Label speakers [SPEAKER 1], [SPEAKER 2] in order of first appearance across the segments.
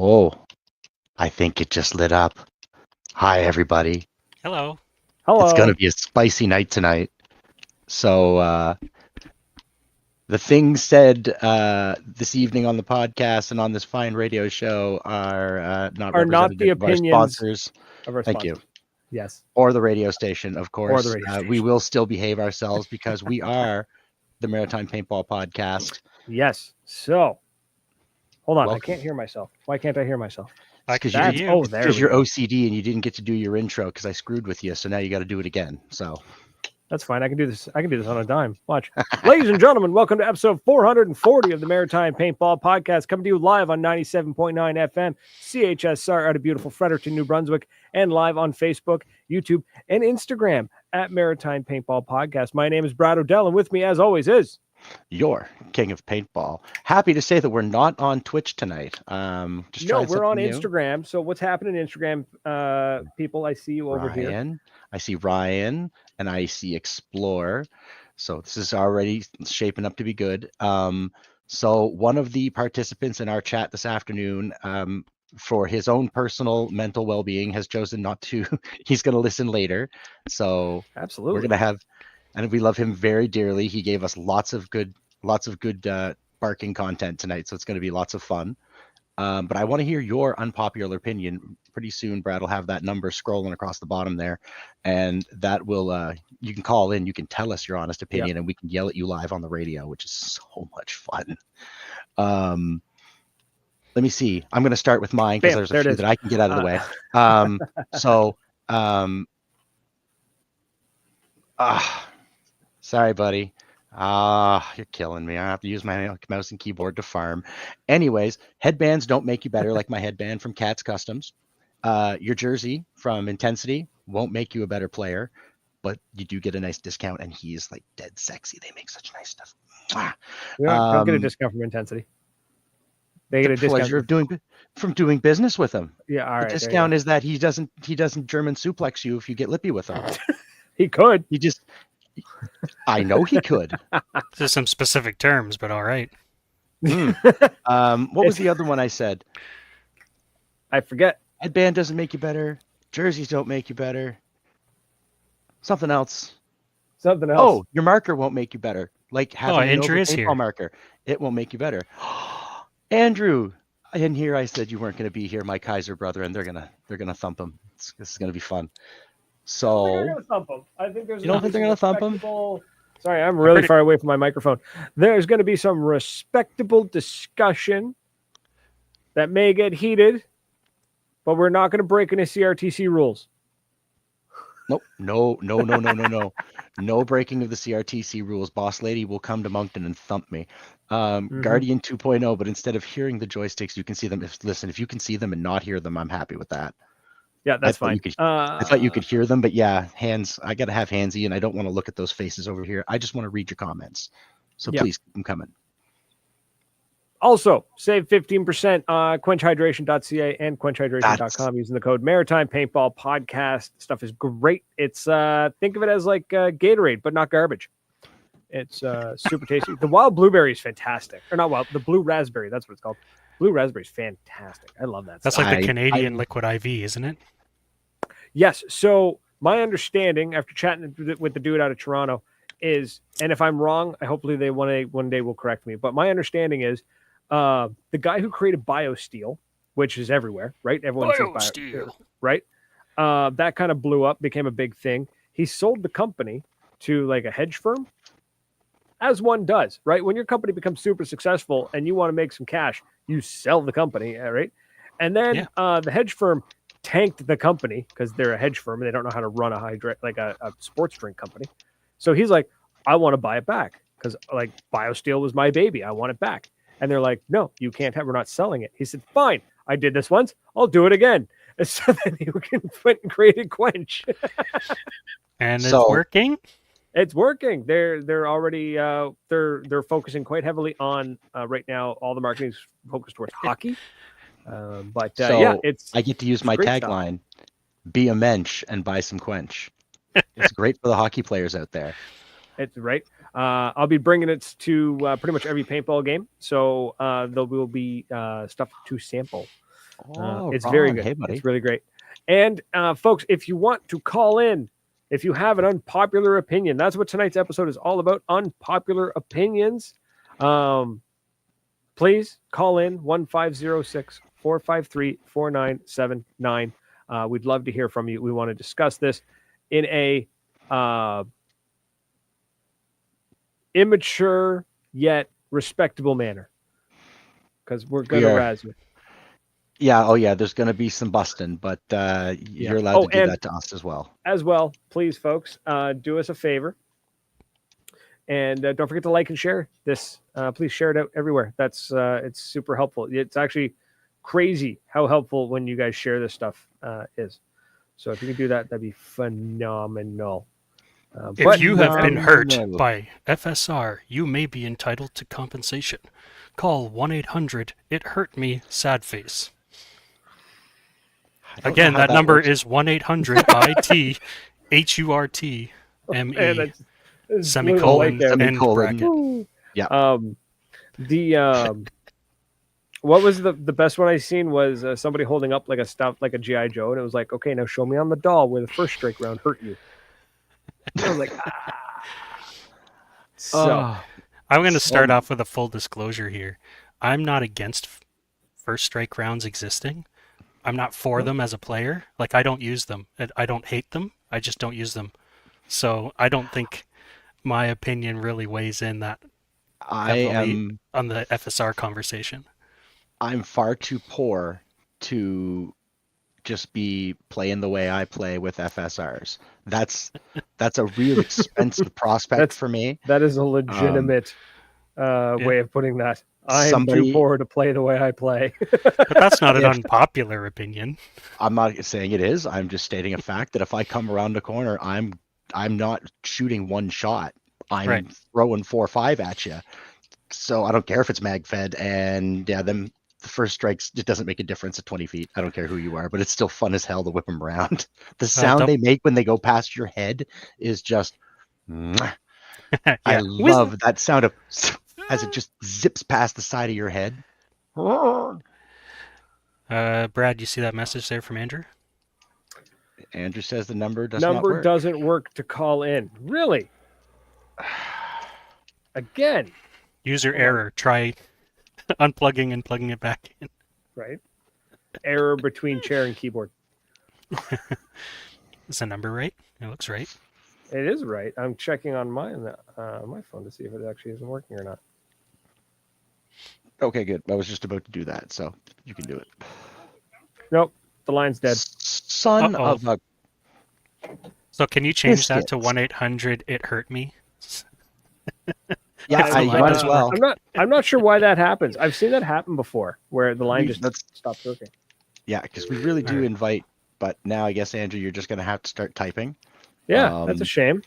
[SPEAKER 1] Oh, I think it just lit up. Hi, everybody.
[SPEAKER 2] Hello.
[SPEAKER 1] It's going
[SPEAKER 3] Hello.
[SPEAKER 1] to be a spicy night tonight. So, the things said this evening on the podcast and on this fine radio show are not
[SPEAKER 3] Are not the
[SPEAKER 1] representative of our
[SPEAKER 3] opinions
[SPEAKER 1] sponsors.
[SPEAKER 3] of our
[SPEAKER 1] Thank you.
[SPEAKER 3] sponsors. Yes.
[SPEAKER 1] Or the radio station, of course.
[SPEAKER 3] the radio
[SPEAKER 1] We
[SPEAKER 3] station.
[SPEAKER 1] will still behave ourselves because we are the Maritime Paintball Podcast.
[SPEAKER 3] Yes. So, hold on.
[SPEAKER 1] Welcome.
[SPEAKER 3] I can't hear myself. Why can't I hear myself?
[SPEAKER 2] I can
[SPEAKER 1] Because
[SPEAKER 2] hear you.
[SPEAKER 3] Oh, there we
[SPEAKER 1] you're
[SPEAKER 3] go.
[SPEAKER 1] OCD and you didn't get to do your intro because I screwed with you. So now you got to do it again. So
[SPEAKER 3] That's fine. I can do this. I can do this on a dime. Watch. Ladies and gentlemen, welcome to episode 440 of the Maritime Paintball Podcast, coming to you live on 97.9 FM, CHSR out of beautiful Fredericton, New Brunswick, and live on Facebook, YouTube, and Instagram at Maritime Paintball Podcast. My name is Brad Odell, and with me, as always, is
[SPEAKER 1] your king of paintball. Happy to say that we're not on Twitch tonight.
[SPEAKER 3] We're on Instagram. So what's happening, Instagram people? I see you over here.
[SPEAKER 1] I see Ryan, and I see Explore. So this is already shaping up to be good. So one of the participants in our chat this afternoon, for his own personal mental well-being, has chosen not to. He's going to listen later. So
[SPEAKER 3] absolutely,
[SPEAKER 1] we're going to have. And we love him very dearly. He gave us lots of good barking content tonight, so it's going to be lots of fun. But I want to hear your unpopular opinion. Pretty soon, Brad will have that number scrolling across the bottom there, and that will you can call in. You can tell us your honest opinion, and we can yell at you live on the radio, which is so much fun. Let me see. I'm going to start with mine because there's a few that I can get out of the way. Sorry, buddy. You're killing me. I have to use my mouse and keyboard to farm. Anyways, headbands don't make you better, like my headband from Cat's Customs. Your jersey from Intensity won't make you a better player, but you do get a nice discount, and he's like dead sexy. They make such nice stuff.
[SPEAKER 3] Don't get a discount from Intensity. They get a discount
[SPEAKER 1] pleasure of doing business with him.
[SPEAKER 3] Yeah, all right.
[SPEAKER 1] The discount is that he doesn't German suplex you if you get lippy with him.
[SPEAKER 3] He could.
[SPEAKER 1] I know he could.
[SPEAKER 2] There's some specific terms, but all right.
[SPEAKER 1] What was the other one I said?
[SPEAKER 3] I forget.
[SPEAKER 1] Headband doesn't make you better. Jerseys don't make you better. Something else. Oh, your marker won't make you better. Like having an paintball marker, it won't make you better. Andrew, in here I said you weren't going to be here, my Kaiser brother, and they're gonna thump him. This is gonna be fun. So
[SPEAKER 3] I think there's.
[SPEAKER 1] You don't think they're gonna thump him?
[SPEAKER 3] Sorry, I'm really far away from my microphone. There's going to be some respectable discussion that may get heated, but we're not going to break any CRTC rules.
[SPEAKER 1] Nope. No. No breaking of the CRTC rules. Boss lady will come to Moncton and thump me. Guardian 2.0, but instead of hearing the joysticks, you can see them. If you can see them and not hear them, I'm happy with that.
[SPEAKER 3] Yeah, that's fine.
[SPEAKER 1] I thought you could hear them, but yeah, hands. I got to have handsy, and I don't want to look at those faces over here. I just want to read your comments. So please keep them coming.
[SPEAKER 3] Also, save 15% on quenchhydration.ca and quenchhydration.com using the code Maritime Paintball Podcast. Stuff is great. It's think of it as like Gatorade, but not garbage. It's super tasty. The wild blueberry is fantastic. Or not wild, the blue raspberry. That's what it's called. Blue raspberry is fantastic. I love that.
[SPEAKER 2] That's
[SPEAKER 3] stuff.
[SPEAKER 2] like the Canadian liquid IV, isn't it?
[SPEAKER 3] Yes. So my understanding after chatting with the dude out of Toronto is, and if I'm wrong, hopefully they one day will correct me. But my understanding is the guy who created BioSteel, which is everywhere, right? Everyone says BioSteel, right? That kind of blew up, became a big thing. He sold the company to like a hedge firm, as one does, right? When your company becomes super successful and you want to make some cash, you sell the company, right? And then the hedge firm tanked the company because they're a hedge firm and they don't know how to run a sports drink company. So he's like, I want to buy it back because like BioSteel was my baby. I want it back. And they're like, no, you can't have. We're not selling it. He said, fine. I did this once. I'll do it again. And so then he created Quench.
[SPEAKER 2] And it's working.
[SPEAKER 3] It's working. They're already they're focusing quite heavily on right now. All the marketing is focused towards hockey. It's
[SPEAKER 1] I get to use my tagline: "Be a mensch and buy some Quench." It's great for the hockey players out there.
[SPEAKER 3] It's right. I'll be bringing it to pretty much every paintball game, so there will be stuff to sample. It's very
[SPEAKER 1] Ron,
[SPEAKER 3] good.
[SPEAKER 1] hey, buddy.
[SPEAKER 3] It's really great. And folks, if you want to call in, if you have an unpopular opinion, that's what tonight's episode is all about, unpopular opinions. Please call in 1506-453-4979. We'd love to hear from you. We want to discuss this in a immature yet respectable manner, because we're going to razz you.
[SPEAKER 1] Yeah, oh yeah, there's going to be some busting, but you're allowed to do that to us as well.
[SPEAKER 3] As well, please, folks, do us a favor. And don't forget to like and share this. Please share it out everywhere. That's it's super helpful. It's actually crazy how helpful when you guys share this stuff is. So if you can do that, that'd be phenomenal.
[SPEAKER 2] If you have been hurt by FSR, you may be entitled to compensation. Call 1-800-IT-HURT-ME, sad face. Again, that number is 1-800-IT-HURT-ME. Semicolon end bracket.
[SPEAKER 1] Yeah.
[SPEAKER 3] What was the best one I seen was somebody holding up like a GI Joe, and it was like, okay, now show me on the doll where the first strike round hurt you. I was like, So
[SPEAKER 2] I'm going to start off with a full disclosure here. I'm not against first strike rounds existing. I'm not for them as a player. Like, I don't use them. I don't hate them. I just don't use them. So I don't think my opinion really weighs in that heavily on the FSR conversation.
[SPEAKER 1] I'm far too poor to just be playing the way I play with FSRs. That's a real expensive prospect for me.
[SPEAKER 3] That is a legitimate way of putting that. I am too poor to play the way I play.
[SPEAKER 2] But that's not an unpopular opinion.
[SPEAKER 1] I'm not saying it is. I'm just stating a fact that if I come around the corner, I'm not shooting one shot. I'm throwing 4 or 5 at you. So I don't care if it's mag fed, and the first strikes, it doesn't make a difference at 20 feet. I don't care who you are, but it's still fun as hell to whip them around. The sound they make when they go past your head is just... I love that sound of as it just zips past the side of your head.
[SPEAKER 2] Brad, you see that message there from Andrew?
[SPEAKER 1] Andrew says the number doesn't
[SPEAKER 3] work to call in. Really? Again.
[SPEAKER 2] User error. Try unplugging and plugging it back in.
[SPEAKER 3] Right. Error between chair and keyboard.
[SPEAKER 2] Is the number right? It looks right.
[SPEAKER 3] It is right. I'm checking on my phone to see if it actually isn't working or not.
[SPEAKER 1] Okay, good. I was just about to do that, so you can do it.
[SPEAKER 3] Nope, the line's dead.
[SPEAKER 1] Son of a...
[SPEAKER 2] So can you change that to 1-800-IT-HURT-ME?
[SPEAKER 1] Yeah, I might as well.
[SPEAKER 3] I'm not sure why that happens. I've seen that happen before, where the line just stops working.
[SPEAKER 1] Yeah, because we really do invite, but now I guess, Andrew, you're just going to have to start typing.
[SPEAKER 3] Yeah, that's a shame.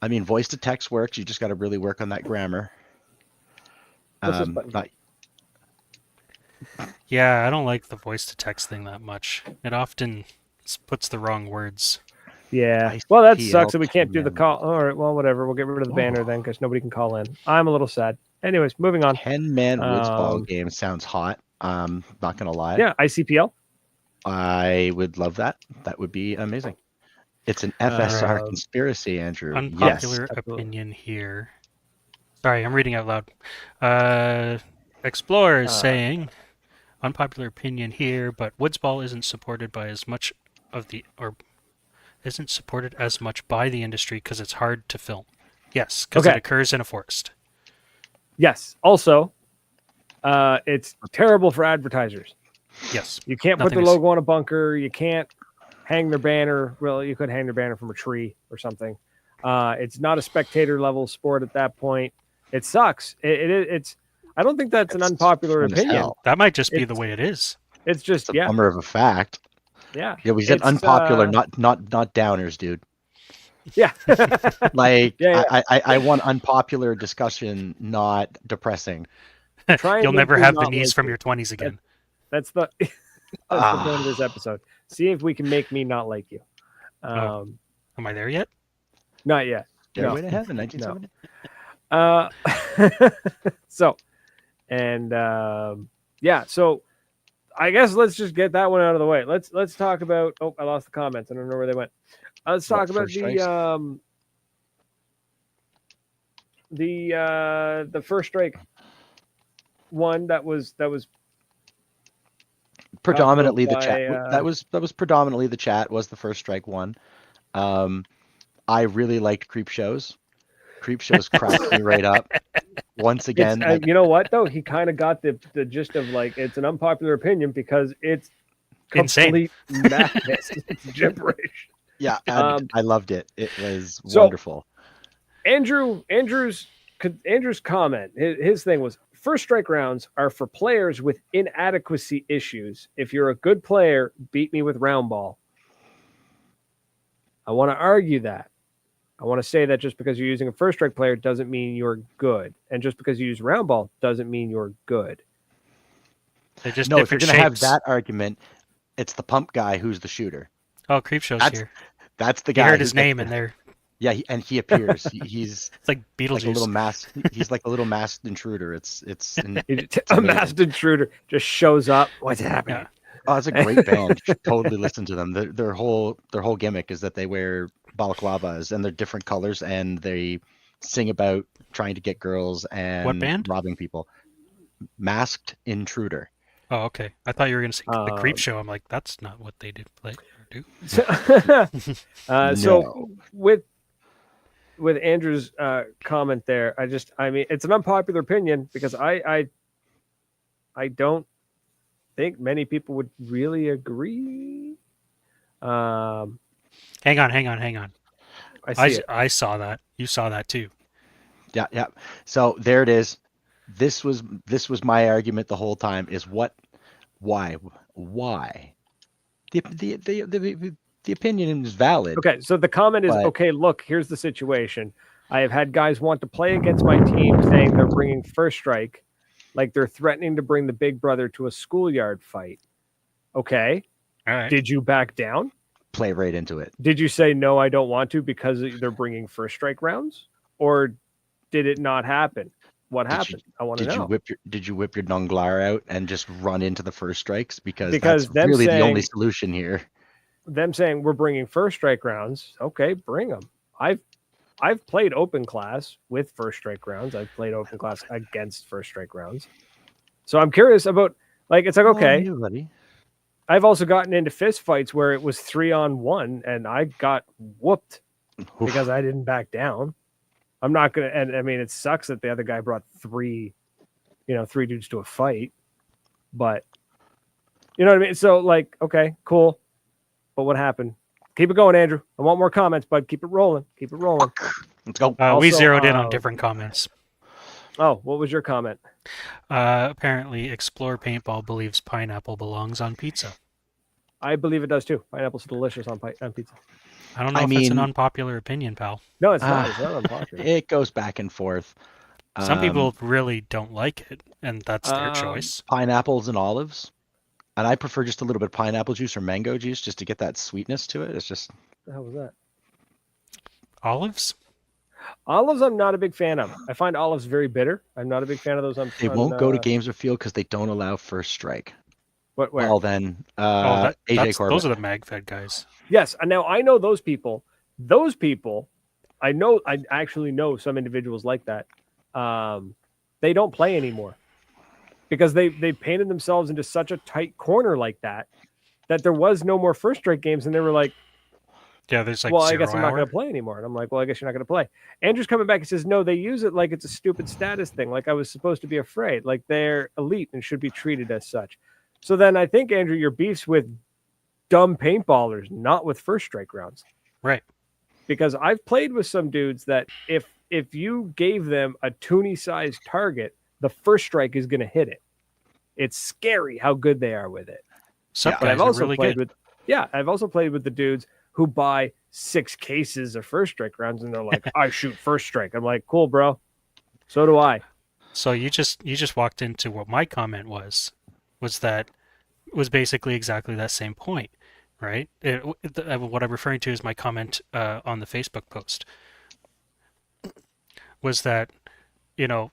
[SPEAKER 1] I mean, voice to text works. You just got to really work on that grammar.
[SPEAKER 3] What's this button?
[SPEAKER 2] Yeah, I don't like the voice to text thing that much. It often puts the wrong words.
[SPEAKER 3] Yeah. Well, that sucks that we can't do the call. All right. Well, whatever. We'll get rid of the banner then, because nobody can call in. I'm a little sad. Anyways, moving on.
[SPEAKER 1] 10-man woods ball game sounds hot. Not gonna lie.
[SPEAKER 3] Yeah, ICPL.
[SPEAKER 1] I would love that. That would be amazing. It's an FSR conspiracy, Andrew.
[SPEAKER 2] Unpopular opinion here. Sorry, I'm reading out loud. Explorer is saying, unpopular opinion here, but woodsball isn't supported by as much isn't supported as much by the industry because it's hard to film. Yes, because it occurs in a forest.
[SPEAKER 3] Yes. Also, it's terrible for advertisers.
[SPEAKER 2] Yes.
[SPEAKER 3] You can't put their logo on a bunker. You can't hang their banner. Well, you could hang their banner from a tree or something. It's not a spectator level sport at that point. It sucks. It's. I don't think that's an unpopular opinion.
[SPEAKER 2] That might just be the way it is.
[SPEAKER 3] It's just
[SPEAKER 1] a bummer of a fact.
[SPEAKER 3] Yeah.
[SPEAKER 1] Yeah, we said unpopular, not downers, dude.
[SPEAKER 3] Yeah.
[SPEAKER 1] I want unpopular discussion, not depressing.
[SPEAKER 2] You'll never have the knees from your 20s again.
[SPEAKER 3] That's the point of this episode. See if we can make me not like you.
[SPEAKER 2] Am I there yet?
[SPEAKER 3] Not yet.
[SPEAKER 1] Way to heaven, 1970.
[SPEAKER 3] So, and so I guess let's just get that one out of the way. Let's talk about. Oh, I lost the comments. I don't know where they went. Let's talk about the first strike one that was
[SPEAKER 1] predominantly the
[SPEAKER 3] by,
[SPEAKER 1] chat. That was predominantly the chat was the first strike one. I really liked Creep Shows. Creep Shows cracked me right up. Once again,
[SPEAKER 3] you know what though? He kind of got the gist of like it's an unpopular opinion because it's complete madness. It's gibberish.
[SPEAKER 1] Yeah, I loved it. It was wonderful.
[SPEAKER 3] Andrew's comment, his thing was first strike rounds are for players with inadequacy issues. If you're a good player, beat me with round ball. I want to argue that. I want to say that just because you're using a first strike player doesn't mean you're good. And just because you use round ball doesn't mean you're good.
[SPEAKER 2] They're just
[SPEAKER 1] no, if you're
[SPEAKER 2] different
[SPEAKER 1] going to have
[SPEAKER 2] shapes.
[SPEAKER 1] that argument, it's the pump guy who's the shooter.
[SPEAKER 2] Oh, Creepshow's here.
[SPEAKER 1] That's the guy.
[SPEAKER 2] You heard his name in there.
[SPEAKER 1] Yeah, and he appears. He's
[SPEAKER 2] it's like Beetlejuice.
[SPEAKER 1] Like a little masked. He's like a little masked intruder. It's
[SPEAKER 3] a masked intruder just shows up. What's happening?
[SPEAKER 1] Yeah. Oh, it's a great band. You should totally listen to them. Their whole gimmick is that they wear balaclavas and they're different colors and they sing about trying to get girls and
[SPEAKER 2] what band?
[SPEAKER 1] Robbing people. Masked Intruder.
[SPEAKER 2] Oh, okay. I thought you were going to say the Creep Show. I'm like, that's not what they do. Play or do.
[SPEAKER 1] No.
[SPEAKER 3] So with Andrew's comment there, I mean, it's an unpopular opinion because I don't think many people would really agree.
[SPEAKER 2] Hang on. I saw that. You saw that too.
[SPEAKER 1] Yeah. So there it is. This was my argument the whole time. Is why the opinion is valid.
[SPEAKER 3] Okay, so the comment is okay. Look, here's the situation. I have had guys want to play against my team, saying they're bringing first strike, like they're threatening to bring the big brother to a schoolyard fight. Okay,
[SPEAKER 2] all right.
[SPEAKER 3] Did you back down?
[SPEAKER 1] Play right into it.
[SPEAKER 3] Did you say no? I don't want to because they're bringing first strike rounds, or did it not happen? What happened? I want to know.
[SPEAKER 1] Did you whip your Dunglar out and just run into the first strikes? Because that's really the only solution here.
[SPEAKER 3] Them saying we're bringing first strike rounds. Okay, bring them. I've played open class with first strike rounds. I've played open class against first strike rounds. So I'm curious about it's like okay. I've also gotten into fist fights where it was 3-on-1 and I got whooped because I didn't back down. I'm not gonna, and I mean, it sucks that the other guy brought three dudes to a fight, but you know what I mean? So okay, cool. But what happened? Keep it going, Andrew. I want more comments, bud. Keep it rolling.
[SPEAKER 1] Let's go.
[SPEAKER 2] We zeroed in on different comments.
[SPEAKER 3] Oh, what was your comment?
[SPEAKER 2] Apparently, Explore Paintball believes pineapple belongs on pizza.
[SPEAKER 3] I believe it does too. Pineapple's delicious on pizza.
[SPEAKER 2] I don't know if it's an unpopular opinion, pal.
[SPEAKER 3] No, it's not. It's not unpopular.
[SPEAKER 1] It goes back and forth.
[SPEAKER 2] Some people really don't like it, and that's their choice.
[SPEAKER 1] Pineapples and olives. And I prefer just a little bit of pineapple juice or mango juice just to get that sweetness to it. It's just...
[SPEAKER 3] How was that?
[SPEAKER 2] Olives?
[SPEAKER 3] Olives I'm not a big fan of. I find olives very bitter. I'm not a big fan of those.
[SPEAKER 1] They won't go to Games of Field because they don't allow first strike.
[SPEAKER 3] Where?
[SPEAKER 1] Well, then, AJ Corbett.
[SPEAKER 2] Those are the MagFed guys.
[SPEAKER 3] Yes, and now I know those people. Those people, I actually know some individuals like that. They don't play anymore because they painted themselves into such a tight corner like that there was no more first strike games, and they were like,
[SPEAKER 2] yeah, there's
[SPEAKER 3] well, I guess I'm not going to play anymore. And I'm like, well, I guess you're not going to play. Andrew's coming back and says, no, they use it like it's a stupid status thing. Like I was supposed to be afraid. Like they're elite and should be treated as such. So then I think, Andrew, your beef's with dumb paintballers, not with first strike rounds.
[SPEAKER 2] Right.
[SPEAKER 3] Because I've played with some dudes that if you gave them a toonie-sized target, the first strike is going to hit it. It's scary how good they are with it.
[SPEAKER 2] Some guys are really good.
[SPEAKER 3] I've also played with the dudes who buy 6 cases of first strike rounds, and they're like, I shoot first strike. I'm like, cool, bro. So do I.
[SPEAKER 2] So you just walked into what my comment was basically exactly that same point, right? What I'm referring to is my comment on the Facebook post was that, the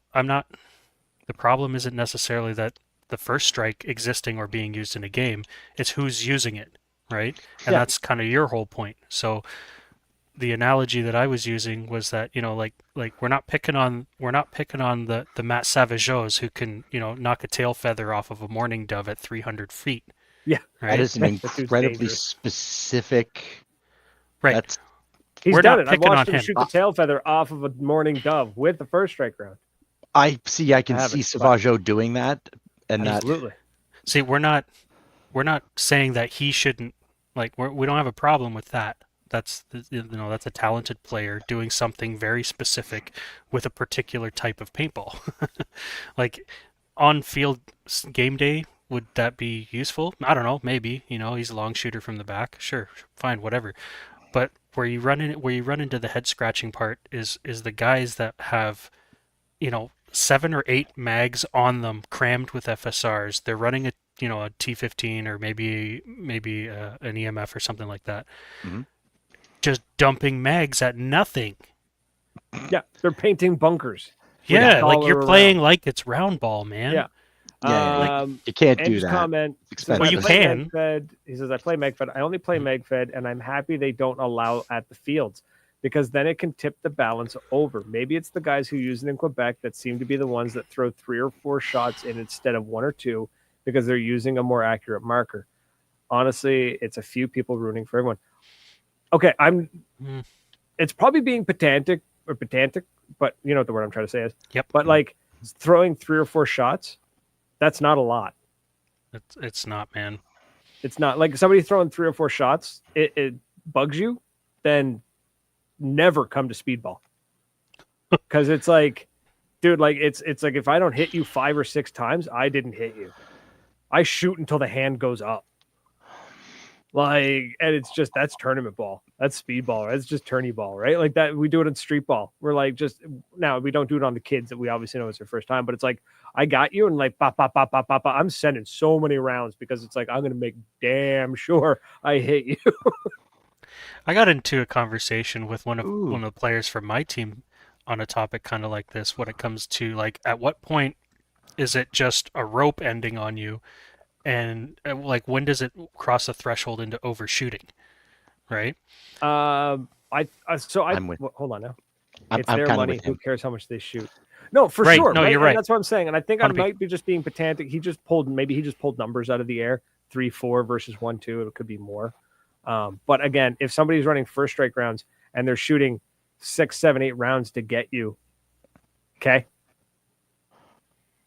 [SPEAKER 2] problem isn't necessarily that the first strike existing or being used in a game. It's who's using it, right? And
[SPEAKER 3] Yeah.
[SPEAKER 2] that's kind of your whole point. So the analogy that I was using was that, like we're not picking on the Matt Savageaux who can, knock a tail feather off of a mourning dove at 300 feet.
[SPEAKER 3] Yeah.
[SPEAKER 2] Right.
[SPEAKER 1] That is an
[SPEAKER 3] That dude's
[SPEAKER 1] incredibly
[SPEAKER 3] dangerous.
[SPEAKER 1] specific.
[SPEAKER 2] Right.
[SPEAKER 1] That's
[SPEAKER 3] He's
[SPEAKER 2] We're
[SPEAKER 3] done
[SPEAKER 2] not
[SPEAKER 3] it. I've
[SPEAKER 2] picking
[SPEAKER 3] watched
[SPEAKER 2] on
[SPEAKER 3] him
[SPEAKER 2] him.
[SPEAKER 3] shoot the tail feather off of a mourning dove with the first strike round.
[SPEAKER 1] I see. I can
[SPEAKER 3] I
[SPEAKER 1] see
[SPEAKER 3] haven't, but-
[SPEAKER 1] Savageaux doing that, and that
[SPEAKER 3] Absolutely.
[SPEAKER 2] See, we're not saying that he shouldn't. Like, we don't have a problem with that. That's that's a talented player doing something very specific with a particular type of paintball. Like on field game day, would that be useful? I don't know. Maybe he's a long shooter from the back. Sure, fine, whatever. But where you run into the head scratching part is the guys that have 7 or 8 mags on them crammed with FSRs. They're running a T15 or maybe an EMF or something like that.
[SPEAKER 1] Mhm.
[SPEAKER 2] Just dumping mags at nothing.
[SPEAKER 3] Yeah, they're painting bunkers.
[SPEAKER 2] Yeah, like you're
[SPEAKER 3] dollar
[SPEAKER 2] playing
[SPEAKER 3] around.
[SPEAKER 2] like it's round ball, man.
[SPEAKER 3] Yeah.
[SPEAKER 1] Yeah, you can't do
[SPEAKER 3] Andrew's
[SPEAKER 1] that.
[SPEAKER 3] comment.
[SPEAKER 1] It's
[SPEAKER 3] Says,
[SPEAKER 1] expensive.
[SPEAKER 2] Well,
[SPEAKER 3] I
[SPEAKER 2] you
[SPEAKER 3] play
[SPEAKER 2] can.
[SPEAKER 3] Meg-Fed. He says, I play Meg-Fed. I only play Meg-Fed, and I'm happy they don't allow at the fields because then it can tip the balance over. Maybe it's the guys who use it in Quebec that seem to be the ones that throw 3 or 4 shots in instead of 1 or 2 because they're using a more accurate marker. Honestly, it's a few people ruining for everyone. Okay, it's probably being pedantic, but you know what the word I'm trying to say is.
[SPEAKER 2] Yep.
[SPEAKER 3] But like throwing 3 or 4 shots, that's not a lot.
[SPEAKER 2] It's not, man.
[SPEAKER 3] It's not like somebody throwing 3 or 4 shots. It bugs you, then never come to speedball because it's like, dude, like it's like if I don't hit you 5 or 6 times, I didn't hit you. I shoot until the hand goes up. Like, and it's just that's tournament ball. That's speedball. That's just tourney ball, right? Like that. We do it in street ball. We're like just now we don't do it on the kids that we obviously know it's their first time, but it's like I got you and like pop, pop, pop, pop, pop, pop. I'm sending so many rounds because it's like I'm gonna make damn sure I hit you.
[SPEAKER 2] I got into a conversation with one of
[SPEAKER 1] Ooh.
[SPEAKER 2] the players from my team on a topic kind of like this when it comes to like at what point is it just a rope ending on you and like when does it cross a threshold into overshooting, right?
[SPEAKER 3] I'm
[SPEAKER 1] with-
[SPEAKER 3] hold on now.
[SPEAKER 1] I'm
[SPEAKER 3] It's their
[SPEAKER 1] kind of
[SPEAKER 3] money.
[SPEAKER 1] with
[SPEAKER 3] Who
[SPEAKER 1] him.
[SPEAKER 3] cares how much they shoot? No, for
[SPEAKER 2] Right.
[SPEAKER 3] sure.
[SPEAKER 2] No, you're
[SPEAKER 3] And
[SPEAKER 2] right.
[SPEAKER 3] that's what I'm saying. And I think I
[SPEAKER 2] Wanna be-
[SPEAKER 3] might be just being pedantic. He just pulled numbers out of the air. 3-4 versus 1-2. It could be more. But again, if somebody's running first strike rounds and they're shooting 6, 7, 8 rounds to get you, okay,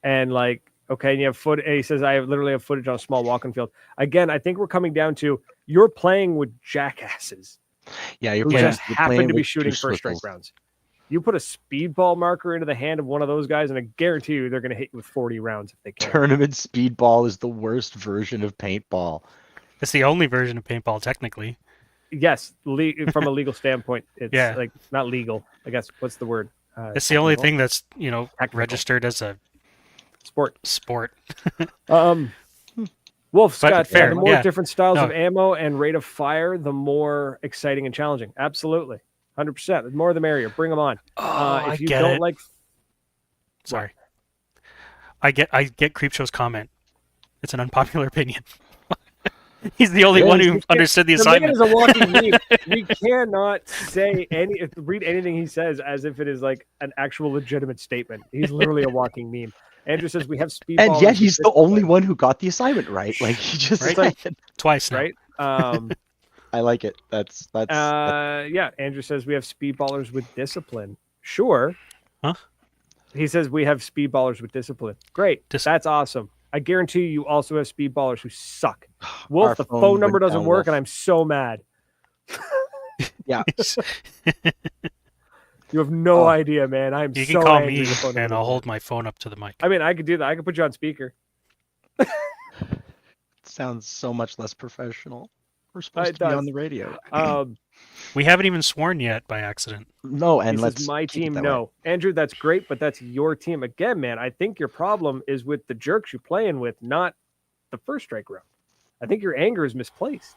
[SPEAKER 3] and like okay, and you have he says I literally have footage on a small walking field. Again, I think we're coming down to you're playing with jackasses
[SPEAKER 1] Yeah, you're
[SPEAKER 3] who
[SPEAKER 1] playing.
[SPEAKER 3] just
[SPEAKER 1] you're
[SPEAKER 3] happen
[SPEAKER 1] playing
[SPEAKER 3] to be
[SPEAKER 1] with
[SPEAKER 3] shooting
[SPEAKER 1] two
[SPEAKER 3] first strike
[SPEAKER 1] swivels.
[SPEAKER 3] rounds. You put a speedball marker into the hand of one of those guys, and I guarantee you they're going to hit you with 40 rounds if they can.
[SPEAKER 1] Tournament speedball is the worst version of paintball.
[SPEAKER 2] It's the only version of paintball technically.
[SPEAKER 3] Yes, from a legal standpoint, it's
[SPEAKER 2] Yeah.
[SPEAKER 3] like not legal. I guess what's the word?
[SPEAKER 2] It's the only
[SPEAKER 3] technical?
[SPEAKER 2] thing that's
[SPEAKER 3] Technical.
[SPEAKER 2] registered as a
[SPEAKER 3] Sport.
[SPEAKER 2] sport.
[SPEAKER 3] Wolf
[SPEAKER 2] But
[SPEAKER 3] Scott,
[SPEAKER 2] fair,
[SPEAKER 3] the more
[SPEAKER 2] yeah.
[SPEAKER 3] different styles
[SPEAKER 2] No.
[SPEAKER 3] of ammo and rate of fire, the more exciting and challenging. Absolutely, 100%. The more the merrier. Bring them on.
[SPEAKER 2] I
[SPEAKER 3] If you
[SPEAKER 2] get
[SPEAKER 3] don't
[SPEAKER 2] it.
[SPEAKER 3] like,
[SPEAKER 2] Sorry. I get Creepshow's comment. It's an unpopular opinion. He's the only one who understood the
[SPEAKER 3] the man
[SPEAKER 2] assignment.
[SPEAKER 3] is a walking meme. We cannot read anything he says as if it is like an actual legitimate statement. He's literally a walking meme. Andrew says we have speed.
[SPEAKER 1] And yet he's the only one who got the assignment right. Like he just
[SPEAKER 2] Right?
[SPEAKER 1] said.
[SPEAKER 2] Twice now.
[SPEAKER 3] right.
[SPEAKER 1] I like it. That's
[SPEAKER 3] Yeah. Andrew says we have speedballers with discipline. Sure.
[SPEAKER 2] Huh?
[SPEAKER 3] He says we have speedballers with discipline. Great. That's awesome. I guarantee you also have speedballers who suck. Wolf,
[SPEAKER 1] Our
[SPEAKER 3] the
[SPEAKER 1] phone
[SPEAKER 3] phone number
[SPEAKER 1] went
[SPEAKER 3] doesn't
[SPEAKER 1] down,
[SPEAKER 3] work,
[SPEAKER 1] Wolf.
[SPEAKER 3] and I'm so mad.
[SPEAKER 1] yeah.
[SPEAKER 3] You have no idea, man. I'm
[SPEAKER 2] You
[SPEAKER 3] so
[SPEAKER 2] can call
[SPEAKER 3] angry
[SPEAKER 2] me
[SPEAKER 3] the phone number
[SPEAKER 2] and I'll
[SPEAKER 3] doesn't
[SPEAKER 2] hold
[SPEAKER 3] work.
[SPEAKER 2] my phone up to the mic.
[SPEAKER 3] I mean, I could do that. I could put you on speaker.
[SPEAKER 1] Sounds so much less professional. We're supposed
[SPEAKER 3] It
[SPEAKER 1] to be
[SPEAKER 3] does.
[SPEAKER 1] on the radio.
[SPEAKER 2] We haven't even sworn yet by accident.
[SPEAKER 1] No, and
[SPEAKER 3] He
[SPEAKER 1] let's
[SPEAKER 3] says, my
[SPEAKER 1] keep it
[SPEAKER 3] team,
[SPEAKER 1] that way.
[SPEAKER 3] no. Andrew, that's great, but that's your team. Again, man, I think your problem is with the jerks you're playing with, not the first strike round. I think your anger is misplaced.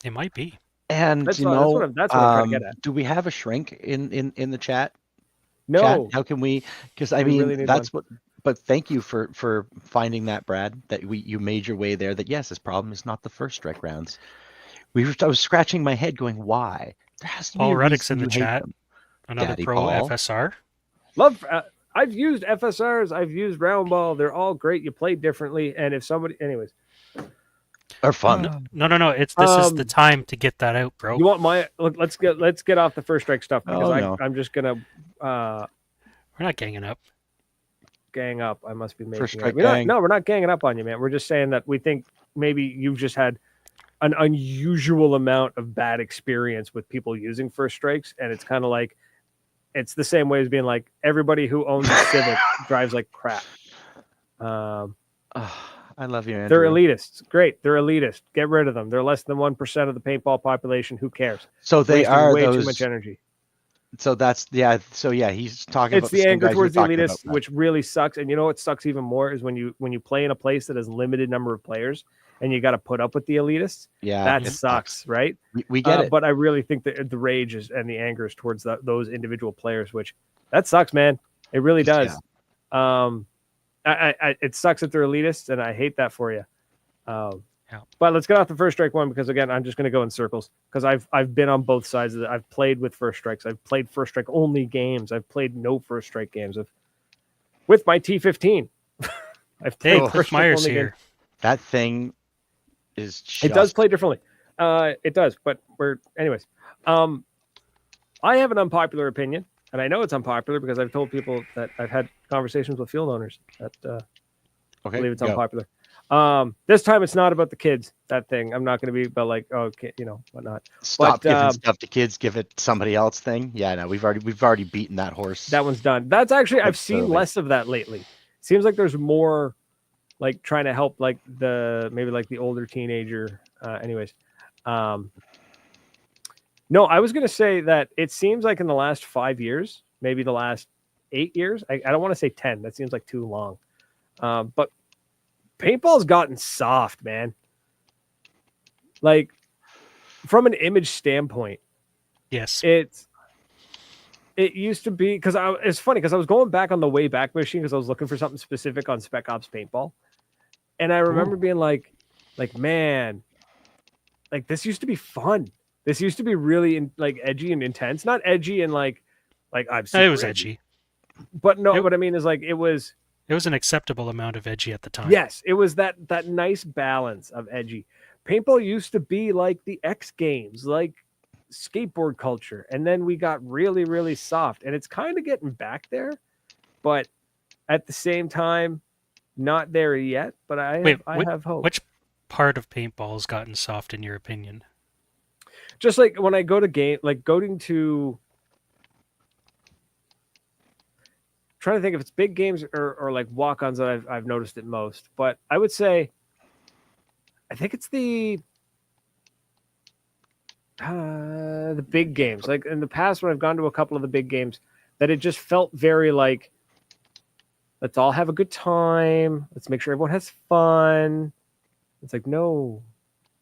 [SPEAKER 2] It might be.
[SPEAKER 1] And
[SPEAKER 3] That's
[SPEAKER 1] you
[SPEAKER 3] what-
[SPEAKER 1] know,
[SPEAKER 3] that's what I'm trying to get at.
[SPEAKER 1] do we have a shrink in the chat?
[SPEAKER 3] No.
[SPEAKER 1] Chat? How can we? Because I
[SPEAKER 3] We
[SPEAKER 1] mean,
[SPEAKER 3] really need
[SPEAKER 1] that's what but thank you for finding that, Brad. That you made your way there. That yes, this problem is not the first strike rounds. I was scratching my head, going, why? There has to be
[SPEAKER 2] Paul
[SPEAKER 1] a
[SPEAKER 2] Ruddick's
[SPEAKER 1] reason
[SPEAKER 2] in the
[SPEAKER 1] you hate
[SPEAKER 2] chat.
[SPEAKER 1] them,
[SPEAKER 2] Another
[SPEAKER 1] Daddy
[SPEAKER 2] pro
[SPEAKER 1] Paul.
[SPEAKER 2] FSR.
[SPEAKER 3] Love. I've used FSRs. I've used round ball. They're all great. You play differently, and if somebody, anyways,
[SPEAKER 1] Are fun.
[SPEAKER 2] No. This is the time to get that out, bro.
[SPEAKER 3] You want my? Let's get off the first strike stuff because
[SPEAKER 1] Oh, no.
[SPEAKER 3] I'm just gonna
[SPEAKER 2] We're not ganging up.
[SPEAKER 3] gang up. I must be making
[SPEAKER 1] First
[SPEAKER 3] it.
[SPEAKER 1] strike
[SPEAKER 3] We're not,
[SPEAKER 1] gang.
[SPEAKER 3] no, we're not ganging up on you, man. We're just saying that we think maybe you've just had an unusual amount of bad experience with people using first strikes, and it's kind of like it's the same way as being like everybody who owns a Civic drives like crap.
[SPEAKER 1] I love you, Andrew.
[SPEAKER 3] They're elitists. Great, they're elitist. Get rid of them. They're less than 1% of the paintball population. Who cares?
[SPEAKER 1] So they
[SPEAKER 3] Wasting
[SPEAKER 1] are
[SPEAKER 3] way
[SPEAKER 1] those.
[SPEAKER 3] too much energy.
[SPEAKER 1] So that's So yeah, he's talking
[SPEAKER 3] It's
[SPEAKER 1] about
[SPEAKER 3] the
[SPEAKER 1] same
[SPEAKER 3] anger
[SPEAKER 1] guys you're
[SPEAKER 3] towards the
[SPEAKER 1] talking about,
[SPEAKER 3] elitists,
[SPEAKER 1] Brad.
[SPEAKER 3] which really sucks. And you know what sucks even more is when you play in a place that has limited number of players and you got to put up with the elitists.
[SPEAKER 1] Yeah,
[SPEAKER 3] That
[SPEAKER 1] it
[SPEAKER 3] sucks, right?
[SPEAKER 1] We get it.
[SPEAKER 3] But I really think that the rage and the anger is towards those individual players, which that sucks, man. It really does.
[SPEAKER 1] Yeah.
[SPEAKER 3] It sucks that they're elitists, and I hate that for you.
[SPEAKER 2] Yeah.
[SPEAKER 3] But let's get off the first strike one because again, I'm just going to go in circles because I've been on both sides of it. I've played with first strikes. I've played first strike only games. I've played no first strike games. With my T15. I've played
[SPEAKER 2] Cliff Myers here.
[SPEAKER 3] games.
[SPEAKER 1] That thing is just...
[SPEAKER 3] It does play differently. It does, but anyways. I have an unpopular opinion, and I know it's unpopular because I've told people that I've had conversations with field owners that believe it's unpopular. This time it's not about the kids. That thing. I'm not going to be about like, okay, whatnot.
[SPEAKER 1] Stop giving stuff to kids. Give it somebody else. Thing. Yeah, no, we've already beaten that horse.
[SPEAKER 3] That one's done. That's actually I've seen less of that lately. Seems like there's more, like trying to help like the older teenager. Anyways, no, I was going to say that it seems like in the last 5 years, maybe the last 8 years. I don't want to say 10. That seems like too long. But paintball's gotten soft, man. Like from an image standpoint.
[SPEAKER 2] Yes.
[SPEAKER 3] It used to be because it's funny because I was going back on the way back machine because I was looking for something specific on Spec Ops paintball. And I remember being like, man, like this used to be fun. This used to be really edgy and intense. Not edgy and like I'm super
[SPEAKER 2] it was edgy.
[SPEAKER 3] But no, what I mean is like it was
[SPEAKER 2] an acceptable amount of edgy at the time.
[SPEAKER 3] Yes, it was that nice balance of edgy. Paintball used to be like the X Games, like skateboard culture, and then we got really, really soft, and it's kind of getting back there, but at the same time, not there yet. But I have hope.
[SPEAKER 2] Which part of paintball has gotten soft in your opinion?
[SPEAKER 3] Just like when I go to game, like going to. Trying to think if it's big games or like walk-ons that I've noticed it most, but I would say I think it's the big games. Like in the past when I've gone to a couple of the big games, that it just felt very like let's all have a good time, let's make sure everyone has fun. It's like, no,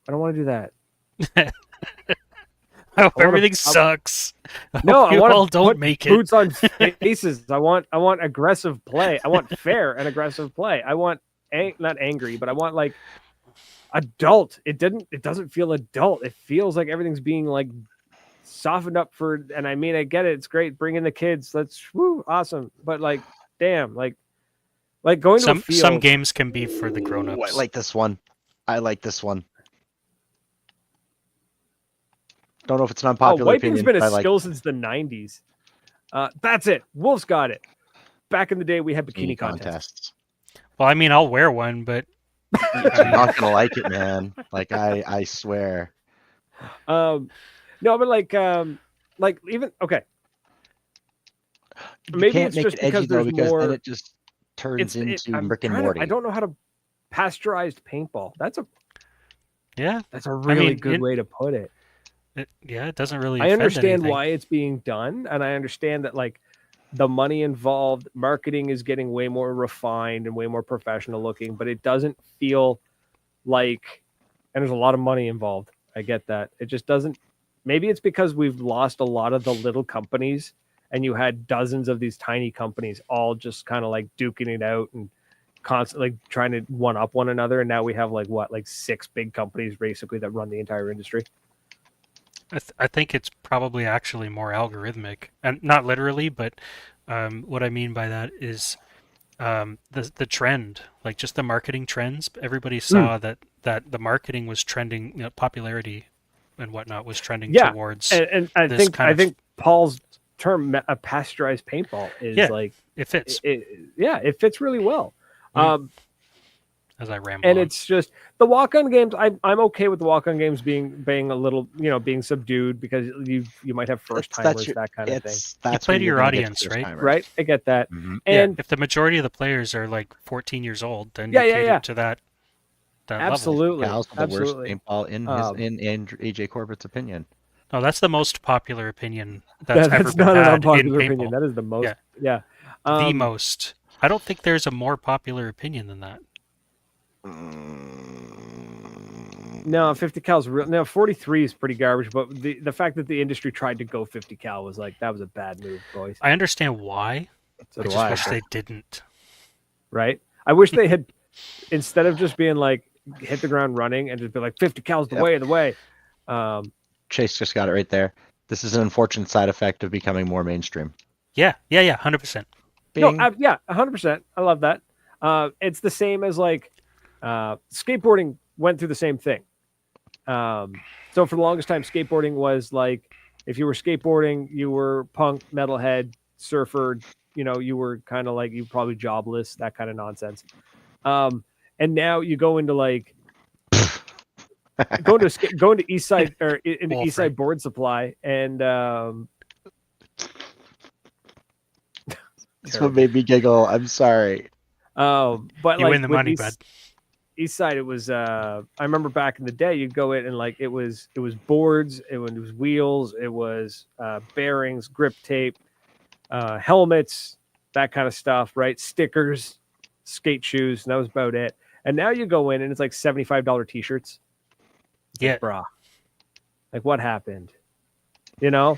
[SPEAKER 3] I don't want to do that.
[SPEAKER 2] I hope everything sucks.
[SPEAKER 3] No, I want
[SPEAKER 2] all
[SPEAKER 3] to
[SPEAKER 2] don't
[SPEAKER 3] put
[SPEAKER 2] make it.
[SPEAKER 3] boots on faces. I want aggressive play. I want fair and aggressive play. I want not angry, but I want like adult. It doesn't feel adult. It feels like everything's being like softened up for. And I mean, I get it. It's great. Bring in the kids. Let's awesome. But like, damn, like going to a field.
[SPEAKER 2] Some games can be for the grown-ups.
[SPEAKER 1] I like this one. Don't know if it's an unpopular
[SPEAKER 3] wiping's
[SPEAKER 1] opinion.
[SPEAKER 3] been a skill since the 90s. That's it. Wolf's got it. Back in the day, we had bikini contests.
[SPEAKER 2] Well, I mean, I'll wear one, but
[SPEAKER 1] you're not gonna like it, man. Like I swear.
[SPEAKER 3] No, but like even okay. Maybe it's just because there's more.
[SPEAKER 1] Then it just turns into Rick and Morty.
[SPEAKER 3] I don't know how to pasteurized paintball. That's a really good way to put it.
[SPEAKER 2] It doesn't really.
[SPEAKER 3] I understand
[SPEAKER 2] anything.
[SPEAKER 3] why it's being done, and I understand that like the money involved, marketing is getting way more refined and way more professional looking, but it doesn't feel like, and there's a lot of money involved. I get that. It just doesn't. Maybe it's because we've lost a lot of the little companies and you had dozens of these tiny companies all just kind of like duking it out and constantly trying to one up one another. And now we have like 6 big companies basically that run the entire industry.
[SPEAKER 2] I think it's probably actually more algorithmic, and not literally, but what I mean by that is the trend, like just the marketing trends. Everybody saw that the marketing was trending, popularity and whatnot was trending towards.
[SPEAKER 3] And I think Paul's term, a pasteurized paintball, is like
[SPEAKER 2] it fits.
[SPEAKER 3] It fits really well.
[SPEAKER 2] As I ramble
[SPEAKER 3] and
[SPEAKER 2] on.
[SPEAKER 3] It's just the walk-on games. I'm okay with the walk-on games being a little, being subdued, because you might have first timers, that kind of thing.
[SPEAKER 2] You play to your audience, right?
[SPEAKER 3] Right, I get that.
[SPEAKER 2] Mm-hmm. And if the majority of the players are like 14 years old, then you cater to that
[SPEAKER 3] absolutely
[SPEAKER 1] level. Cal's the worst paintball in AJ Corbett's opinion.
[SPEAKER 2] No, that's the most popular opinion that's ever been
[SPEAKER 3] not
[SPEAKER 2] had
[SPEAKER 3] an unpopular
[SPEAKER 2] in
[SPEAKER 3] opinion. That is the most.
[SPEAKER 2] The most. I don't think there's a more popular opinion than that.
[SPEAKER 3] No, 50 cal's real. No, 43 is pretty garbage. But the fact that the industry tried to go 50 cal was like, that was a bad move, boys.
[SPEAKER 2] I understand why.
[SPEAKER 3] So
[SPEAKER 2] I just wish they didn't.
[SPEAKER 3] Right? I wish they had, instead of just being like, hit the ground running and just be like, 50 cal's the way.
[SPEAKER 1] Chase just got it right there. This is an unfortunate side effect of becoming more mainstream.
[SPEAKER 2] Yeah, 100%.
[SPEAKER 3] No, 100%. I love that. It's the same as like skateboarding went through the same thing. So for the longest time, skateboarding was like, if you were skateboarding, you were punk, metalhead, surfer. You were kind of like, you probably jobless, that kind of nonsense. And now you go into like going to East Side or into East Side Board Supply, and
[SPEAKER 1] that's what made me giggle. I'm sorry.
[SPEAKER 3] But
[SPEAKER 2] you
[SPEAKER 3] like
[SPEAKER 2] win the money, bud.
[SPEAKER 3] East Side, it was. I remember back in the day, you'd go in and like it was boards, it was wheels, it was bearings, grip tape, helmets, that kind of stuff, right? Stickers, skate shoes, and that was about it. And now you go in and it's like $75 t-shirts.
[SPEAKER 2] Yeah,
[SPEAKER 3] like, brah. Like, what happened? You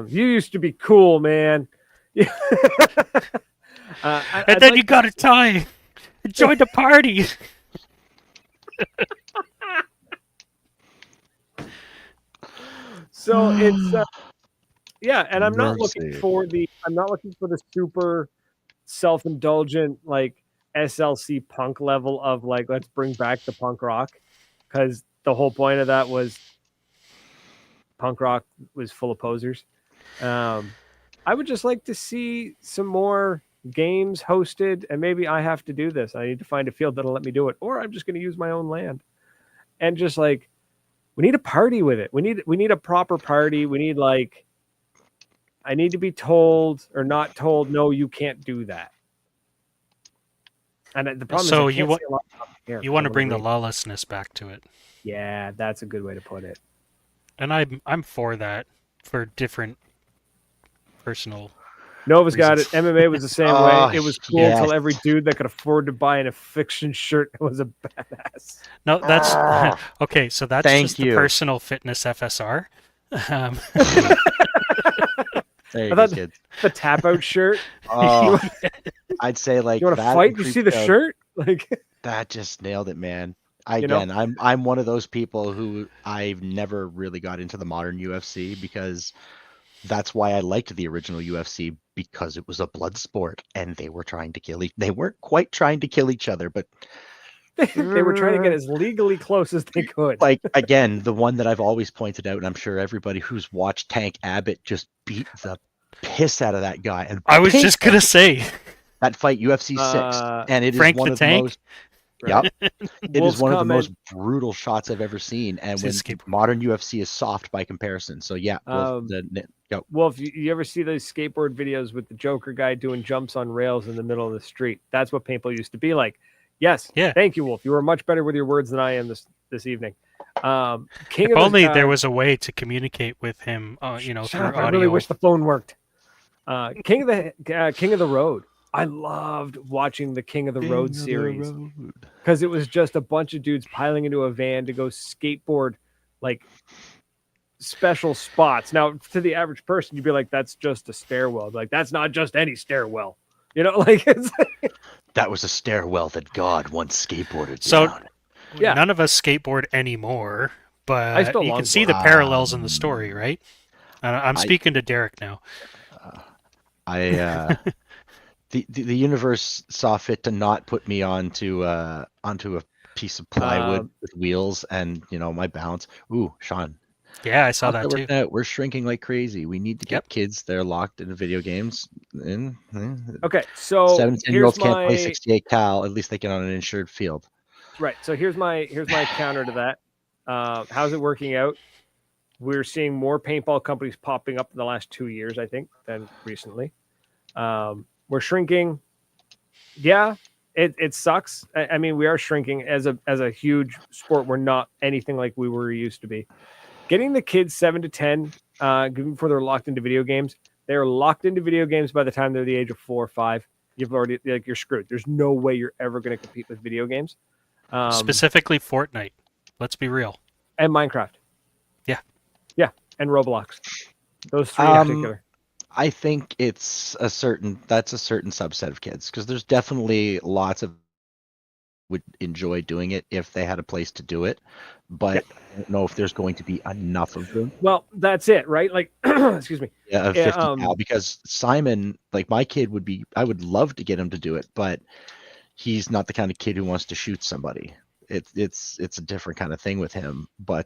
[SPEAKER 3] used to be cool, man.
[SPEAKER 2] And then you got a tie. Join the party.
[SPEAKER 3] So it's and I'm not looking for the super self-indulgent like SLC punk level of like, let's bring back the punk rock, because the whole point of that was punk rock was full of posers. I would just like to see some more games hosted, and maybe I have to do this. I need to find a field that'll let me do it, or I'm just going to use my own land. And just like, we need a party with it. We need a proper party. We need like, I need to be told or not told, no, you can't do that. And the problem is,
[SPEAKER 2] you want to bring the lawlessness back to it.
[SPEAKER 3] Yeah, that's a good way to put it.
[SPEAKER 2] And I'm for that, for different personal.
[SPEAKER 3] Nova's got it. MMA was the same way. It was cool until every dude that could afford to buy an affliction shirt was a badass.
[SPEAKER 2] No, that's okay. So that's the personal fitness FSR.
[SPEAKER 1] There you go, kids.
[SPEAKER 3] The tap out shirt.
[SPEAKER 1] I'd say like,
[SPEAKER 3] you want to fight? You see the shirt? Like,
[SPEAKER 1] that just nailed it, man. I'm one of those people who I've never really got into the modern UFC, because that's why I liked the original UFC, because it was a blood sport and they were trying to they weren't quite trying to kill each other, but
[SPEAKER 3] they were trying to get as legally close as they could.
[SPEAKER 1] Like, again, the one that I've always pointed out, and I'm sure everybody who's watched Tank Abbott just beat the piss out of that guy. And
[SPEAKER 2] I was just gonna say
[SPEAKER 1] that fight, UFC 6, and it
[SPEAKER 2] Frank
[SPEAKER 1] is one of the most.
[SPEAKER 3] Right.
[SPEAKER 1] Yep, it is one of the most brutal shots I've ever seen, and when modern UFC is soft by comparison. So yeah, go.
[SPEAKER 3] Wolf, you ever see those skateboard videos with the Joker guy doing jumps on rails in the middle of the street? That's what paintball used to be like. Yes. Yeah. Thank you, Wolf. You were much better with your words than I am this evening.
[SPEAKER 2] If only there was a way to communicate with him, through audio.
[SPEAKER 3] I really wish the phone worked. King of the Road. I loved watching the King of the Road series, because it was just a bunch of dudes piling into a van to go skateboard, like special spots. Now, to the average person, you'd be like, "That's just a stairwell." Like, that's not just any stairwell. Like it's
[SPEAKER 1] That was a stairwell that God once skateboarded
[SPEAKER 2] So-
[SPEAKER 1] down.
[SPEAKER 3] Yeah.
[SPEAKER 2] None of us skateboard anymore,
[SPEAKER 3] I
[SPEAKER 2] but
[SPEAKER 3] still
[SPEAKER 2] you can
[SPEAKER 3] longboard.
[SPEAKER 2] see the parallels in the story, right? I'm
[SPEAKER 1] I-
[SPEAKER 2] speaking to Derek now.
[SPEAKER 1] The universe saw fit to not put me onto a piece of plywood with wheels and my balance. Ooh, Sean,
[SPEAKER 2] Yeah, I saw
[SPEAKER 1] how's
[SPEAKER 2] that too.
[SPEAKER 1] working out? We're shrinking like crazy. We need to get
[SPEAKER 2] Yep.
[SPEAKER 1] kids that are locked into video games.
[SPEAKER 3] Okay, so
[SPEAKER 1] 7 10 year olds
[SPEAKER 3] here's
[SPEAKER 1] can't play
[SPEAKER 3] my
[SPEAKER 1] 68 cal. At least they can on an insured field.
[SPEAKER 3] right. So here's my counter to that. How's it working out? We're seeing more paintball companies popping up in the last 2 years, I think, than recently. We're shrinking. Yeah, it sucks. I mean, we are shrinking as a huge sport. We're not anything like we were used to be. Getting the kids 7 to 10, before they're locked into video games, they're locked into video games by the time they're the age of 4 or 5. You've already you're screwed. There's no way you're ever going to compete with video games.
[SPEAKER 2] Specifically Fortnite. Let's be real.
[SPEAKER 3] And Minecraft.
[SPEAKER 2] Yeah.
[SPEAKER 3] Yeah, and Roblox. Those three in particular.
[SPEAKER 1] I think that's a certain subset of kids, because there's definitely lots of would enjoy doing it if they had a place to do it, but I don't know if there's going to be enough of them.
[SPEAKER 3] Well, that's it, right? Like, excuse me.
[SPEAKER 1] Yeah, 50 cal, because Simon, like my kid I would love to get him to do it, but he's not the kind of kid who wants to shoot somebody. It's a different kind of thing with him. But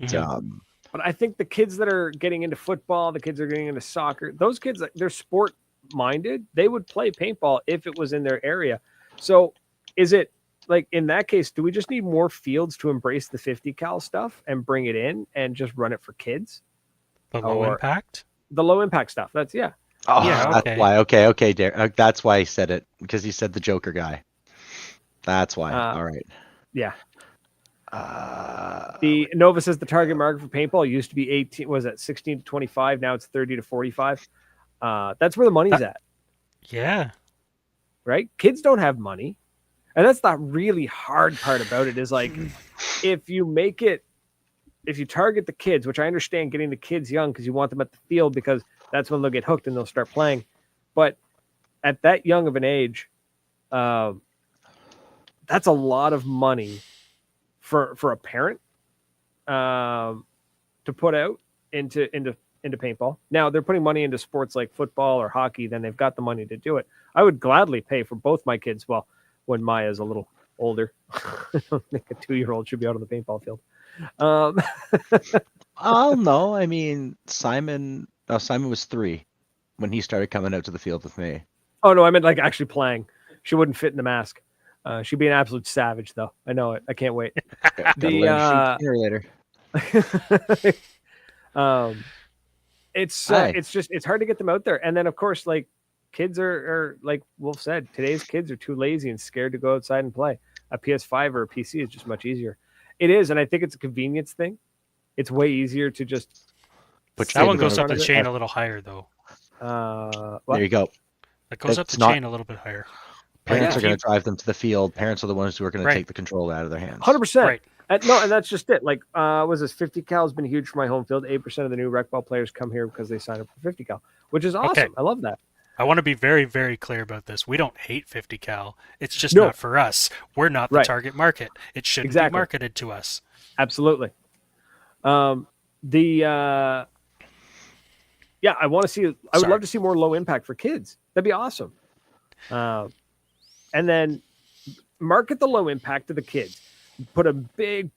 [SPEAKER 3] but I think the kids that are getting into football, the kids that are getting into soccer, those kids, they're sport minded. They would play paintball if it was in their area. So is it like, in that case, do we just need more fields to embrace the 50 cal stuff and bring it in and just run it for kids?
[SPEAKER 2] The low impact?
[SPEAKER 3] The low impact stuff. That's
[SPEAKER 2] Yeah,
[SPEAKER 1] that's
[SPEAKER 2] okay.
[SPEAKER 1] why. Okay, Derek. That's why he said it, because he said the Joker guy. That's why. All right.
[SPEAKER 3] Yeah. The Nova says the target market for paintball used to be 18. Was that 16 to 25? Now it's 30 to 45. That's where the money's at.
[SPEAKER 2] Yeah.
[SPEAKER 3] Right? Kids don't have money. And that's the really hard part about it, is like, if you target the kids, which I understand getting the kids young because you want them at the field because that's when they'll get hooked and they'll start playing. But at that young of an age, that's a lot of money for a parent to put out into paintball. Now they're putting money into sports like football or hockey, then they've got the money to do it. I would gladly pay for both my kids. Well, when Maya's a little older, I don't think a 2-year-old should be out on the paintball field.
[SPEAKER 1] Oh no, I mean Simon was 3 when he started coming out to the field with me.
[SPEAKER 3] Oh no, I meant like actually playing. She wouldn't fit in the mask. She'd be an absolute savage, though. I know it. I can't wait.
[SPEAKER 1] Later.
[SPEAKER 3] It's hard to get them out there, and then of course, like, kids are like Wolf said, today's kids are too lazy and scared to go outside and play. A PS5 or a PC is just much easier. It is, and I think it's a convenience thing. It's way easier to just.
[SPEAKER 2] But that one goes up the chain a little higher, though.
[SPEAKER 1] There you go.
[SPEAKER 2] It goes up the chain a little bit higher.
[SPEAKER 1] Parents are going to drive them to the field. Parents are the ones who are going to take the control out of their hands.
[SPEAKER 3] 100%.
[SPEAKER 2] Right.
[SPEAKER 3] No, and that's just it. Like, was this 50 cal has been huge for my home field. 8% of the new rec ball players come here because they sign up for 50 cal, which is awesome.
[SPEAKER 2] Okay.
[SPEAKER 3] I love that.
[SPEAKER 2] I want to be very, very clear about this. We don't hate 50 cal. It's just not for us. We're not the target market. It shouldn't be marketed to us.
[SPEAKER 3] Absolutely. I want to see. I would love to see more low impact for kids. That'd be awesome. And then market the low impact to the kids. Put a big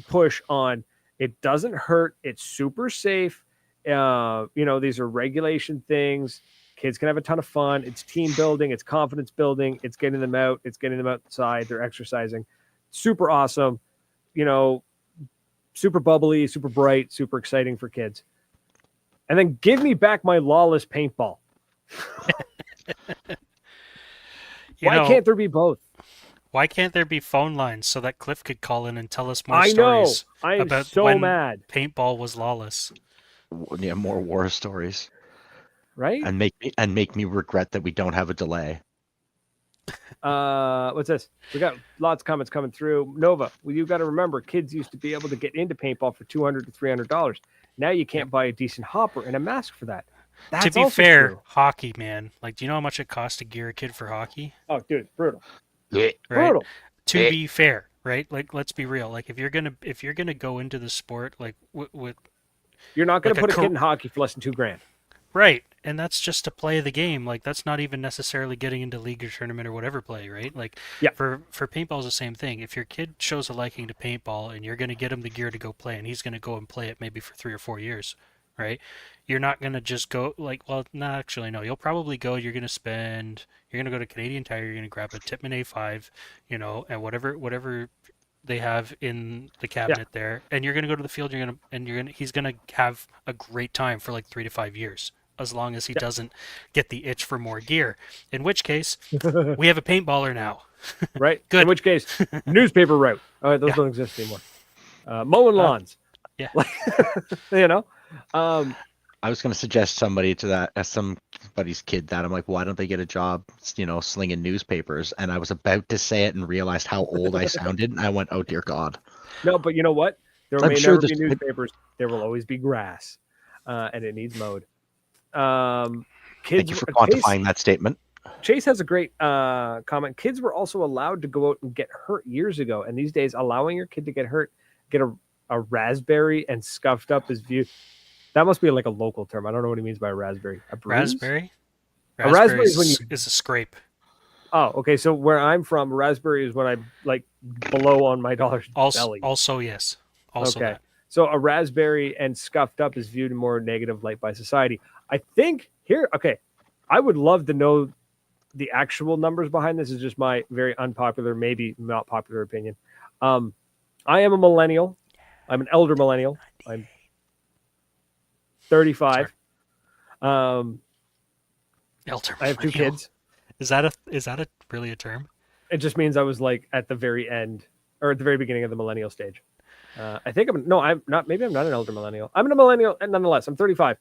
[SPEAKER 3] push on. It doesn't hurt. It's super safe. These are regulation things. Kids can have a ton of fun. It's team building. It's confidence building. It's getting them out. It's getting them outside. They're exercising. Super awesome. Super bubbly, super bright, super exciting for kids. And then give me back my lawless paintball. Why can't there be both?
[SPEAKER 2] Why can't there be phone lines so that Cliff could call in and tell us more stories about
[SPEAKER 3] so
[SPEAKER 2] when
[SPEAKER 3] mad.
[SPEAKER 2] paintball was lawless?
[SPEAKER 1] Yeah, more war stories.
[SPEAKER 3] Right?
[SPEAKER 1] And make me regret that we don't have a delay.
[SPEAKER 3] What's this? We got lots of comments coming through. Nova, you got to remember, kids used to be able to get into paintball for $200 to $300. Now you can't buy a decent hopper and a mask for that. That's
[SPEAKER 2] to be
[SPEAKER 3] also
[SPEAKER 2] fair,
[SPEAKER 3] true.
[SPEAKER 2] hockey, man. Like, do you know how much it costs to gear a kid for hockey?
[SPEAKER 3] Oh, dude, it's brutal.
[SPEAKER 2] Right.
[SPEAKER 3] Brutal.
[SPEAKER 2] To be fair, right? Like, let's be real. Like, if you're gonna go into the sport, like with
[SPEAKER 3] You're not going
[SPEAKER 2] like
[SPEAKER 3] to
[SPEAKER 2] a
[SPEAKER 3] put a kid in hockey for less than $2,000.
[SPEAKER 2] right, and that's just to play the game. Like, that's not even necessarily getting into league or tournament or whatever play, right? Like,
[SPEAKER 3] Yeah.
[SPEAKER 2] for paintball is the same thing. If your kid shows a liking to paintball and you're gonna get him the gear to go play, and he's gonna go and play it maybe for 3 or 4 years, right? You're not gonna just go like, well, no, actually, no. You'll probably go. You're gonna go to Canadian Tire. You're gonna grab a Tippmann A5, and whatever they have in the cabinet there, and you're gonna go to the field. He's gonna have a great time for like 3 to 5 years, as long as he doesn't get the itch for more gear. In which case, we have a paintballer now.
[SPEAKER 3] Right?
[SPEAKER 2] Good.
[SPEAKER 3] In which case, newspaper route. All right, those don't exist anymore. Mowing lawns.
[SPEAKER 2] Yeah.
[SPEAKER 1] I was going to suggest somebody to that, as somebody's kid that I'm like, why don't they get a job, slinging newspapers? And I was about to say it and realized how old I sounded. And I went, oh, dear God.
[SPEAKER 3] No, but you know what? There
[SPEAKER 1] I'm
[SPEAKER 3] may
[SPEAKER 1] sure
[SPEAKER 3] never be newspapers. There will always be grass, and it needs mowed. Kids,
[SPEAKER 1] Thank you for quantifying that statement.
[SPEAKER 3] Chase has a great comment. Kids were also allowed to go out and get hurt years ago, and these days, allowing your kid to get hurt, get a raspberry and scuffed up is viewed. That must be like a local term. I don't know what he means by a raspberry. A bruise?
[SPEAKER 2] Raspberry?
[SPEAKER 3] A raspberry is when
[SPEAKER 2] is a scrape.
[SPEAKER 3] Oh, okay. So where I'm from, a raspberry is when I like below on my daughter's belly.
[SPEAKER 2] Also, yes. Also
[SPEAKER 3] okay.
[SPEAKER 2] That.
[SPEAKER 3] So a raspberry and scuffed up is viewed in more negative light by society. I think here, okay, I would love to know the actual numbers behind this. Is just my very unpopular, maybe not popular opinion. I am a millennial. I'm an elder millennial. I'm 35.
[SPEAKER 2] Elder
[SPEAKER 3] I have 2
[SPEAKER 2] millennial.
[SPEAKER 3] kids.
[SPEAKER 2] Is that really a term?
[SPEAKER 3] It just means I was like at the very end or at the very beginning of the millennial stage. I think I'm not. Maybe I'm not an elder millennial. I'm a millennial, and nonetheless, I'm 35.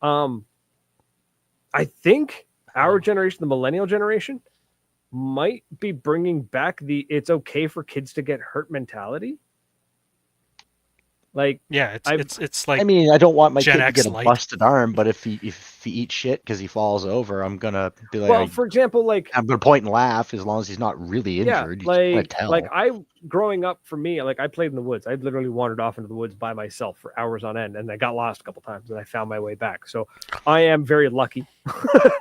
[SPEAKER 3] I think our generation, the millennial generation, might be bringing back the "it's okay for kids to get hurt" mentality. Like,
[SPEAKER 2] yeah, it's like.
[SPEAKER 1] I mean, I don't want my
[SPEAKER 2] Gen
[SPEAKER 1] kid to
[SPEAKER 2] X
[SPEAKER 1] get a
[SPEAKER 2] light.
[SPEAKER 1] busted arm, but if he eats shit because he falls over, I'm gonna be like,
[SPEAKER 3] well, for example, like
[SPEAKER 1] I'm gonna point and laugh as long as he's not really injured.
[SPEAKER 3] Yeah,
[SPEAKER 1] You can't tell.
[SPEAKER 3] like I growing up for me, like I played in the woods. I literally wandered off into the woods by myself for hours on end, and I got lost a couple times, and I found my way back. So I am very lucky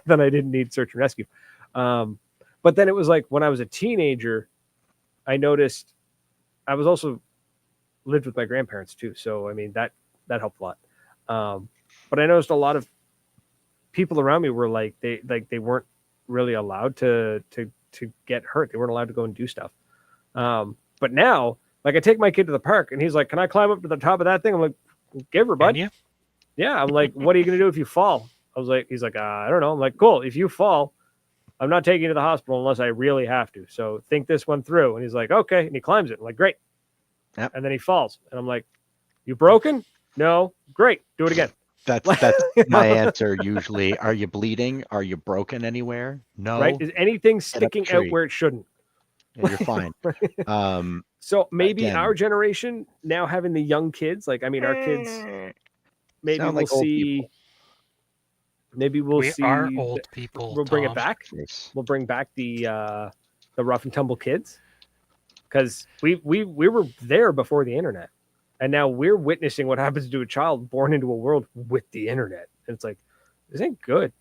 [SPEAKER 3] that I didn't need search and rescue. But then it was like when I was a teenager, I noticed I was also lived with my grandparents too. So I mean that helped a lot. But I noticed a lot of people around me were like they weren't really allowed to get hurt. They weren't allowed to go and do stuff. But now, like I take my kid to the park and he's like, "Can I climb up to the top of that thing?" I'm like, "Give her, bud."
[SPEAKER 2] Can you?
[SPEAKER 3] Yeah. I'm like, "What are you gonna do if you fall?" He's like, I don't know. I'm like, "Cool. If you fall, I'm not taking you to the hospital unless I really have to. So think this one through." And he's like, "Okay." And he climbs it. I'm like, "Great."
[SPEAKER 1] Yep.
[SPEAKER 3] And then he falls. And I'm like, "You broken?" "No." "Great. Do it again."
[SPEAKER 1] That's my answer usually. Are you bleeding? Are you broken anywhere? No.
[SPEAKER 3] Right? Is anything sticking out where it shouldn't?
[SPEAKER 1] Yeah, you're fine.
[SPEAKER 3] So maybe
[SPEAKER 1] again,
[SPEAKER 3] our generation now having the young kids, like I mean, our kids, maybe
[SPEAKER 1] sound
[SPEAKER 3] we'll
[SPEAKER 1] like old
[SPEAKER 3] see.
[SPEAKER 1] people.
[SPEAKER 3] Maybe we'll
[SPEAKER 2] We
[SPEAKER 3] see.
[SPEAKER 2] are old people.
[SPEAKER 3] We'll bring it
[SPEAKER 2] Tom.
[SPEAKER 3] back.
[SPEAKER 1] Yes.
[SPEAKER 3] We'll bring back the rough and tumble kids, because we were there before the internet, and now we're witnessing what happens to a child born into a world with the internet. And it's like, this ain't good.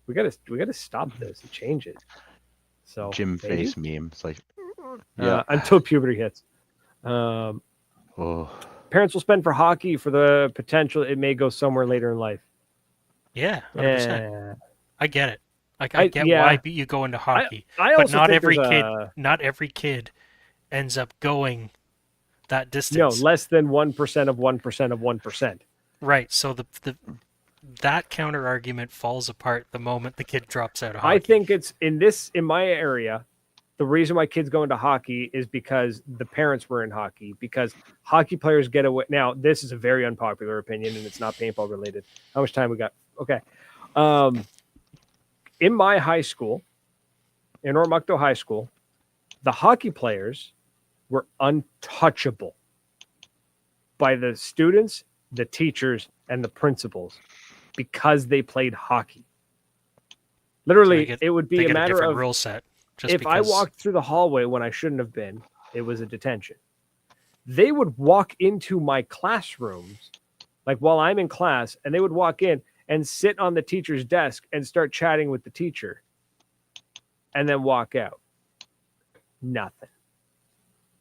[SPEAKER 3] We gotta stop this and change it. So
[SPEAKER 1] Jim
[SPEAKER 3] maybe?
[SPEAKER 1] face meme. It's like, yeah.
[SPEAKER 3] Until puberty hits.
[SPEAKER 1] Oh.
[SPEAKER 3] Parents will spend for hockey for the potential it may go somewhere later in life.
[SPEAKER 2] Yeah, 100%.
[SPEAKER 3] Yeah.
[SPEAKER 2] I get it. Like I get why you go into hockey,
[SPEAKER 3] I
[SPEAKER 2] but
[SPEAKER 3] also
[SPEAKER 2] not
[SPEAKER 3] think
[SPEAKER 2] every kid ends up going that distance.
[SPEAKER 3] No, less than 1% of 1% of 1%.
[SPEAKER 2] Right. So that counter argument falls apart the moment the kid drops out of hockey.
[SPEAKER 3] I think it's in my area. The reason why kids go into hockey is because the parents were in hockey, because hockey players get away. Now, this is a very unpopular opinion and it's not paintball related. How much time we got? Okay. In my high school, in Ormukto High School, the hockey players were untouchable by the students the teachers and the principals because they played hockey. Literally, it would be a matter
[SPEAKER 2] different
[SPEAKER 3] of
[SPEAKER 2] rule set. Just
[SPEAKER 3] if
[SPEAKER 2] because...
[SPEAKER 3] I walked through the hallway when I shouldn't have been, it was a detention. They would walk into my classrooms, like while I'm in class, and they would walk in and sit on the teacher's desk and start chatting with the teacher and then walk out. Nothing.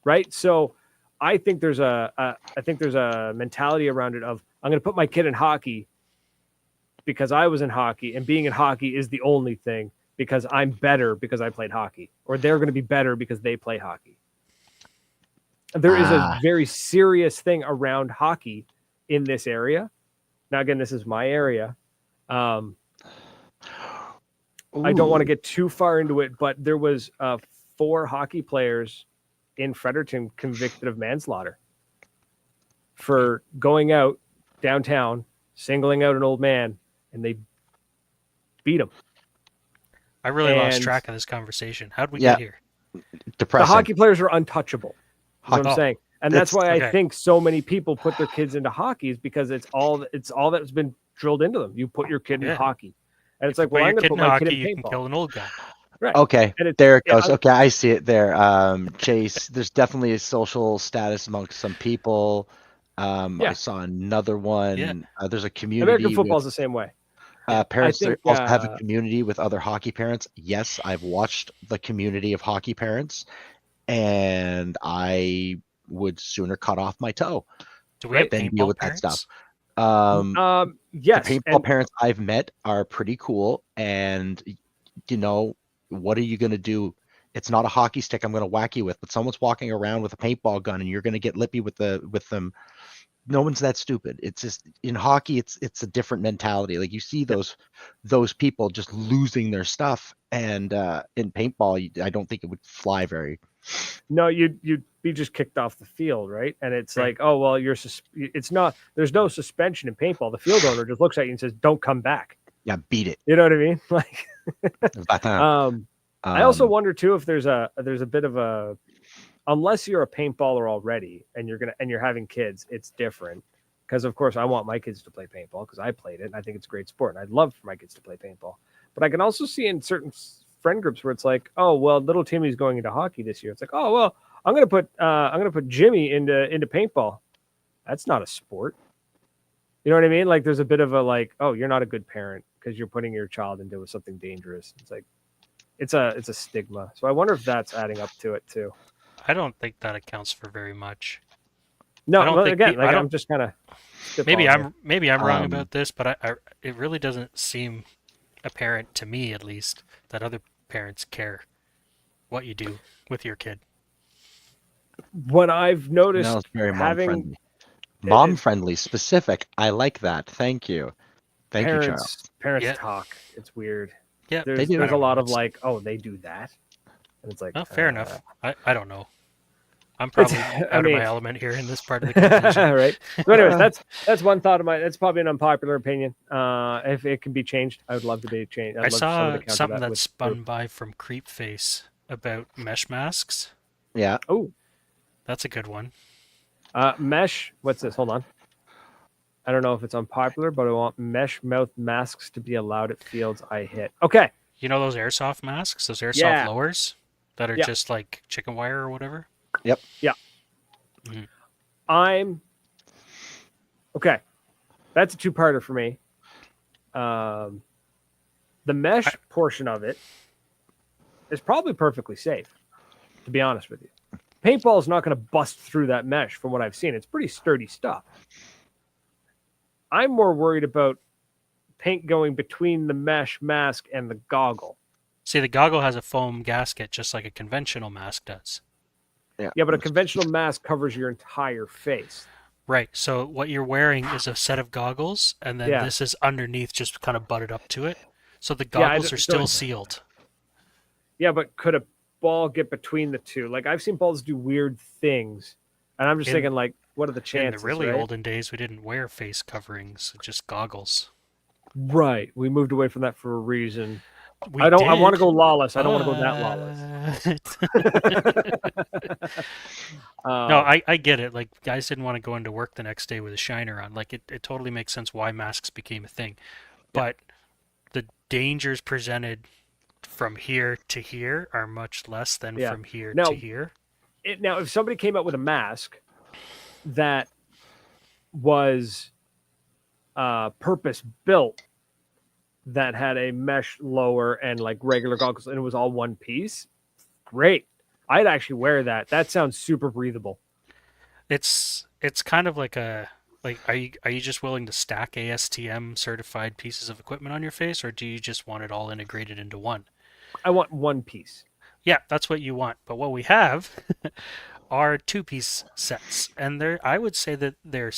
[SPEAKER 3] Right? So I think there's a mentality around it of I'm going to put my kid in hockey because I was in hockey, and being in hockey is the only thing because I'm better because I played hockey, or they're going to be better because they play hockey. There is a very serious thing around hockey in this area. Now, again, this is my area. I don't want to get too far into it, but there was 4 hockey players in Fredericton convicted of manslaughter for going out downtown, singling out an old man, and they beat him.
[SPEAKER 2] I really lost track of this conversation. How'd we get here?
[SPEAKER 1] Depressing.
[SPEAKER 3] The hockey players are untouchable. That's what I'm saying. And that's why I think so many people put their kids into hockey is because it's all that's been drilled into them. You put your kid in hockey. And it's like, well, I'm going to put my kid in paintball.
[SPEAKER 2] You can kill an old guy.
[SPEAKER 3] Right.
[SPEAKER 1] Okay, there it goes. Okay, I see it there. Chase, there's definitely a social status amongst some people. I saw another one. Yeah. There's a community.
[SPEAKER 3] American football is the same way.
[SPEAKER 1] Parents also have a community with other hockey parents. Yes, I've watched the community of hockey parents, and I would sooner cut off my toe than deal with that stuff. Yes, the paintball parents I've met are pretty cool, and what are you going to do? It's not a hockey stick I'm going to whack you with, but someone's walking around with a paintball gun, and you're going to get lippy with them. No one's that stupid. It's just in hockey, it's a different mentality. Like you see those people just losing their stuff, and in paintball, I don't think it would fly very.
[SPEAKER 3] No, you'd be just kicked off the field, right? And it's like, oh well, it's not. There's no suspension in paintball. The field owner just looks at you and says, "Don't come back."
[SPEAKER 1] Yeah, beat it.
[SPEAKER 3] You know what I mean? Like, I also wonder too if there's a bit of a, unless you're a paintballer already and you're having kids, it's different. Because of course I want my kids to play paintball because I played it and I think it's a great sport and I'd love for my kids to play paintball. But I can also see in certain friend groups where it's like, oh well, little Timmy's going into hockey this year. It's like, oh well, I'm gonna put Jimmy into paintball. That's not a sport. You know what I mean? Like there's a bit of a like, oh, you're not a good parent because you're putting your child into something dangerous. It's like it's a stigma. So I wonder if that's adding up to it too.
[SPEAKER 2] I don't think that accounts for very much.
[SPEAKER 3] No, I'm just kind of
[SPEAKER 2] maybe I'm wrong about this, but it really doesn't seem apparent to me, at least, that other parents care what you do with your kid.
[SPEAKER 3] What I've noticed,
[SPEAKER 1] no, it's very mom friendly, specific. I like that. Thank you, Charles.
[SPEAKER 3] Parents talk. It's weird.
[SPEAKER 2] Yeah,
[SPEAKER 3] there's a lot of like, oh, they do that, and it's like,
[SPEAKER 2] oh, fair enough. I don't know. I'm probably out of my element here in this part of the conversation.
[SPEAKER 3] Right. So anyways, that's one thought of mine. That's probably an unpopular opinion. If it can be changed, I would love to be changed.
[SPEAKER 2] I saw something that spun by from Creepface about mesh masks.
[SPEAKER 1] Yeah.
[SPEAKER 3] Oh,
[SPEAKER 2] that's a good one.
[SPEAKER 3] Mesh. What's this? Hold on. I don't know if it's unpopular, but I want mesh mouth masks to be allowed at fields I hit. Okay.
[SPEAKER 2] You know those airsoft masks? Those airsoft lowers that are just like chicken wire or whatever?
[SPEAKER 1] Yep.
[SPEAKER 3] Yeah. Mm-hmm. Okay. That's a two-parter for me. The mesh portion of it is probably perfectly safe, to be honest with you. Paintball is not going to bust through that mesh from what I've seen. It's pretty sturdy stuff. I'm more worried about paint going between the mesh mask and the goggle.
[SPEAKER 2] See, the goggle has a foam gasket just like a conventional mask does.
[SPEAKER 3] Yeah, but a conventional mask covers your entire face.
[SPEAKER 2] Right. So what you're wearing is a set of goggles, and then this is underneath, just kind of butted up to it. So the goggles are still sealed.
[SPEAKER 3] Yeah, but could a ball get between the two? Like, I've seen balls do weird things, and I'm just thinking, like, what are the chances?
[SPEAKER 2] In the really olden days, we didn't wear face coverings, just goggles.
[SPEAKER 3] Right. We moved away from that for a reason.
[SPEAKER 2] We
[SPEAKER 3] I don't. I want to
[SPEAKER 2] did,
[SPEAKER 3] go lawless. I don't want to go that lawless.
[SPEAKER 2] No, I get it. Like, guys didn't want to go into work the next day with a shiner on. Like, it totally makes sense why masks became a thing. But the dangers presented from here to here are much less than
[SPEAKER 3] Yeah.
[SPEAKER 2] from here
[SPEAKER 3] Now-
[SPEAKER 2] to here.
[SPEAKER 3] Now, if somebody came up with a mask that was purpose built, that had a mesh lower and like regular goggles, and it was all one piece, great. I'd actually wear that. That sounds super breathable.
[SPEAKER 2] It's kind of like are you just willing to stack ASTM certified pieces of equipment on your face, or do you just want it all integrated into one?
[SPEAKER 3] I want one piece.
[SPEAKER 2] Yeah, that's what you want. But what we have are two-piece sets, and I would say that they're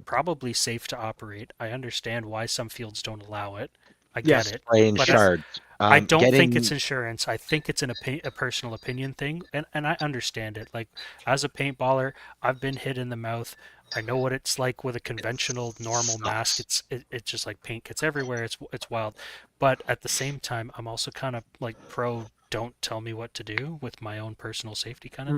[SPEAKER 2] probably safe to operate. I understand why some fields don't allow it. I get it.
[SPEAKER 1] Spraying
[SPEAKER 2] But
[SPEAKER 1] shards.
[SPEAKER 2] I don't think
[SPEAKER 1] Getting-
[SPEAKER 2] it's insurance. I think it's a personal opinion thing, and I understand it. Like, as a paintballer, I've been hit in the mouth. I know what it's like with a conventional, normal mask. It's just like paint gets everywhere. It's wild. But at the same time, I'm also kind of like pro. Don't tell me what to do with my own personal safety kind of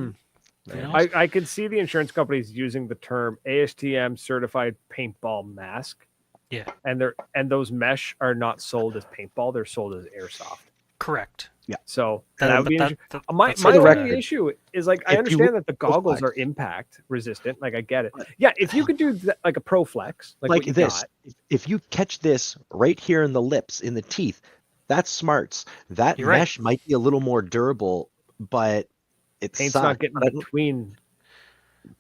[SPEAKER 2] thing. You know?
[SPEAKER 3] I could see the insurance companies using the term ASTM certified paintball mask.
[SPEAKER 2] Yeah.
[SPEAKER 3] And those mesh are not sold as paintball; they're sold as airsoft.
[SPEAKER 2] Correct.
[SPEAKER 1] Yeah.
[SPEAKER 3] So that would be my
[SPEAKER 2] that's for the
[SPEAKER 3] only
[SPEAKER 1] record.
[SPEAKER 3] issue is like I
[SPEAKER 1] If you
[SPEAKER 3] understand
[SPEAKER 1] would-
[SPEAKER 3] that the goggles are impact resistant. Like I get it. Yeah, if you could do like a Pro Flex, like what you
[SPEAKER 1] this,
[SPEAKER 3] got,
[SPEAKER 1] if you catch this right here in the lips, in the teeth, that's smarts. That
[SPEAKER 2] You're right.
[SPEAKER 1] mesh might be a little more durable, but it
[SPEAKER 3] paint's
[SPEAKER 1] sucks.
[SPEAKER 3] not getting
[SPEAKER 1] But I don't-
[SPEAKER 3] between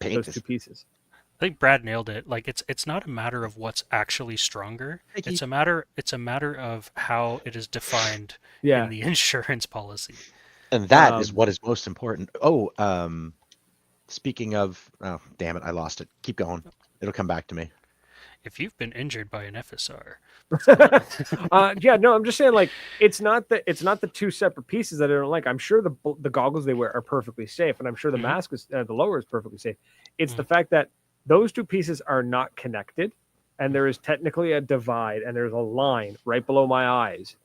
[SPEAKER 1] paint
[SPEAKER 3] those
[SPEAKER 1] is-
[SPEAKER 3] two pieces.
[SPEAKER 2] I think Brad nailed it. Like, it's not a matter of what's actually stronger.
[SPEAKER 1] Thank you.
[SPEAKER 2] It's a matter of how it is defined
[SPEAKER 3] Yeah.
[SPEAKER 2] in the insurance policy.
[SPEAKER 1] and that is what is most important. Speaking of, oh damn it, I lost it. Keep going. It'll come back to me.
[SPEAKER 2] If you've been injured by an FSR,
[SPEAKER 3] Yeah, no, I'm just saying like it's not the two separate pieces that I don't like. I'm sure the goggles they wear are perfectly safe, and I'm sure the
[SPEAKER 2] Mhm.
[SPEAKER 3] mask is the lower is perfectly safe. It's the fact that those two pieces are not connected, and there is technically a divide, and there's a line right below my eyes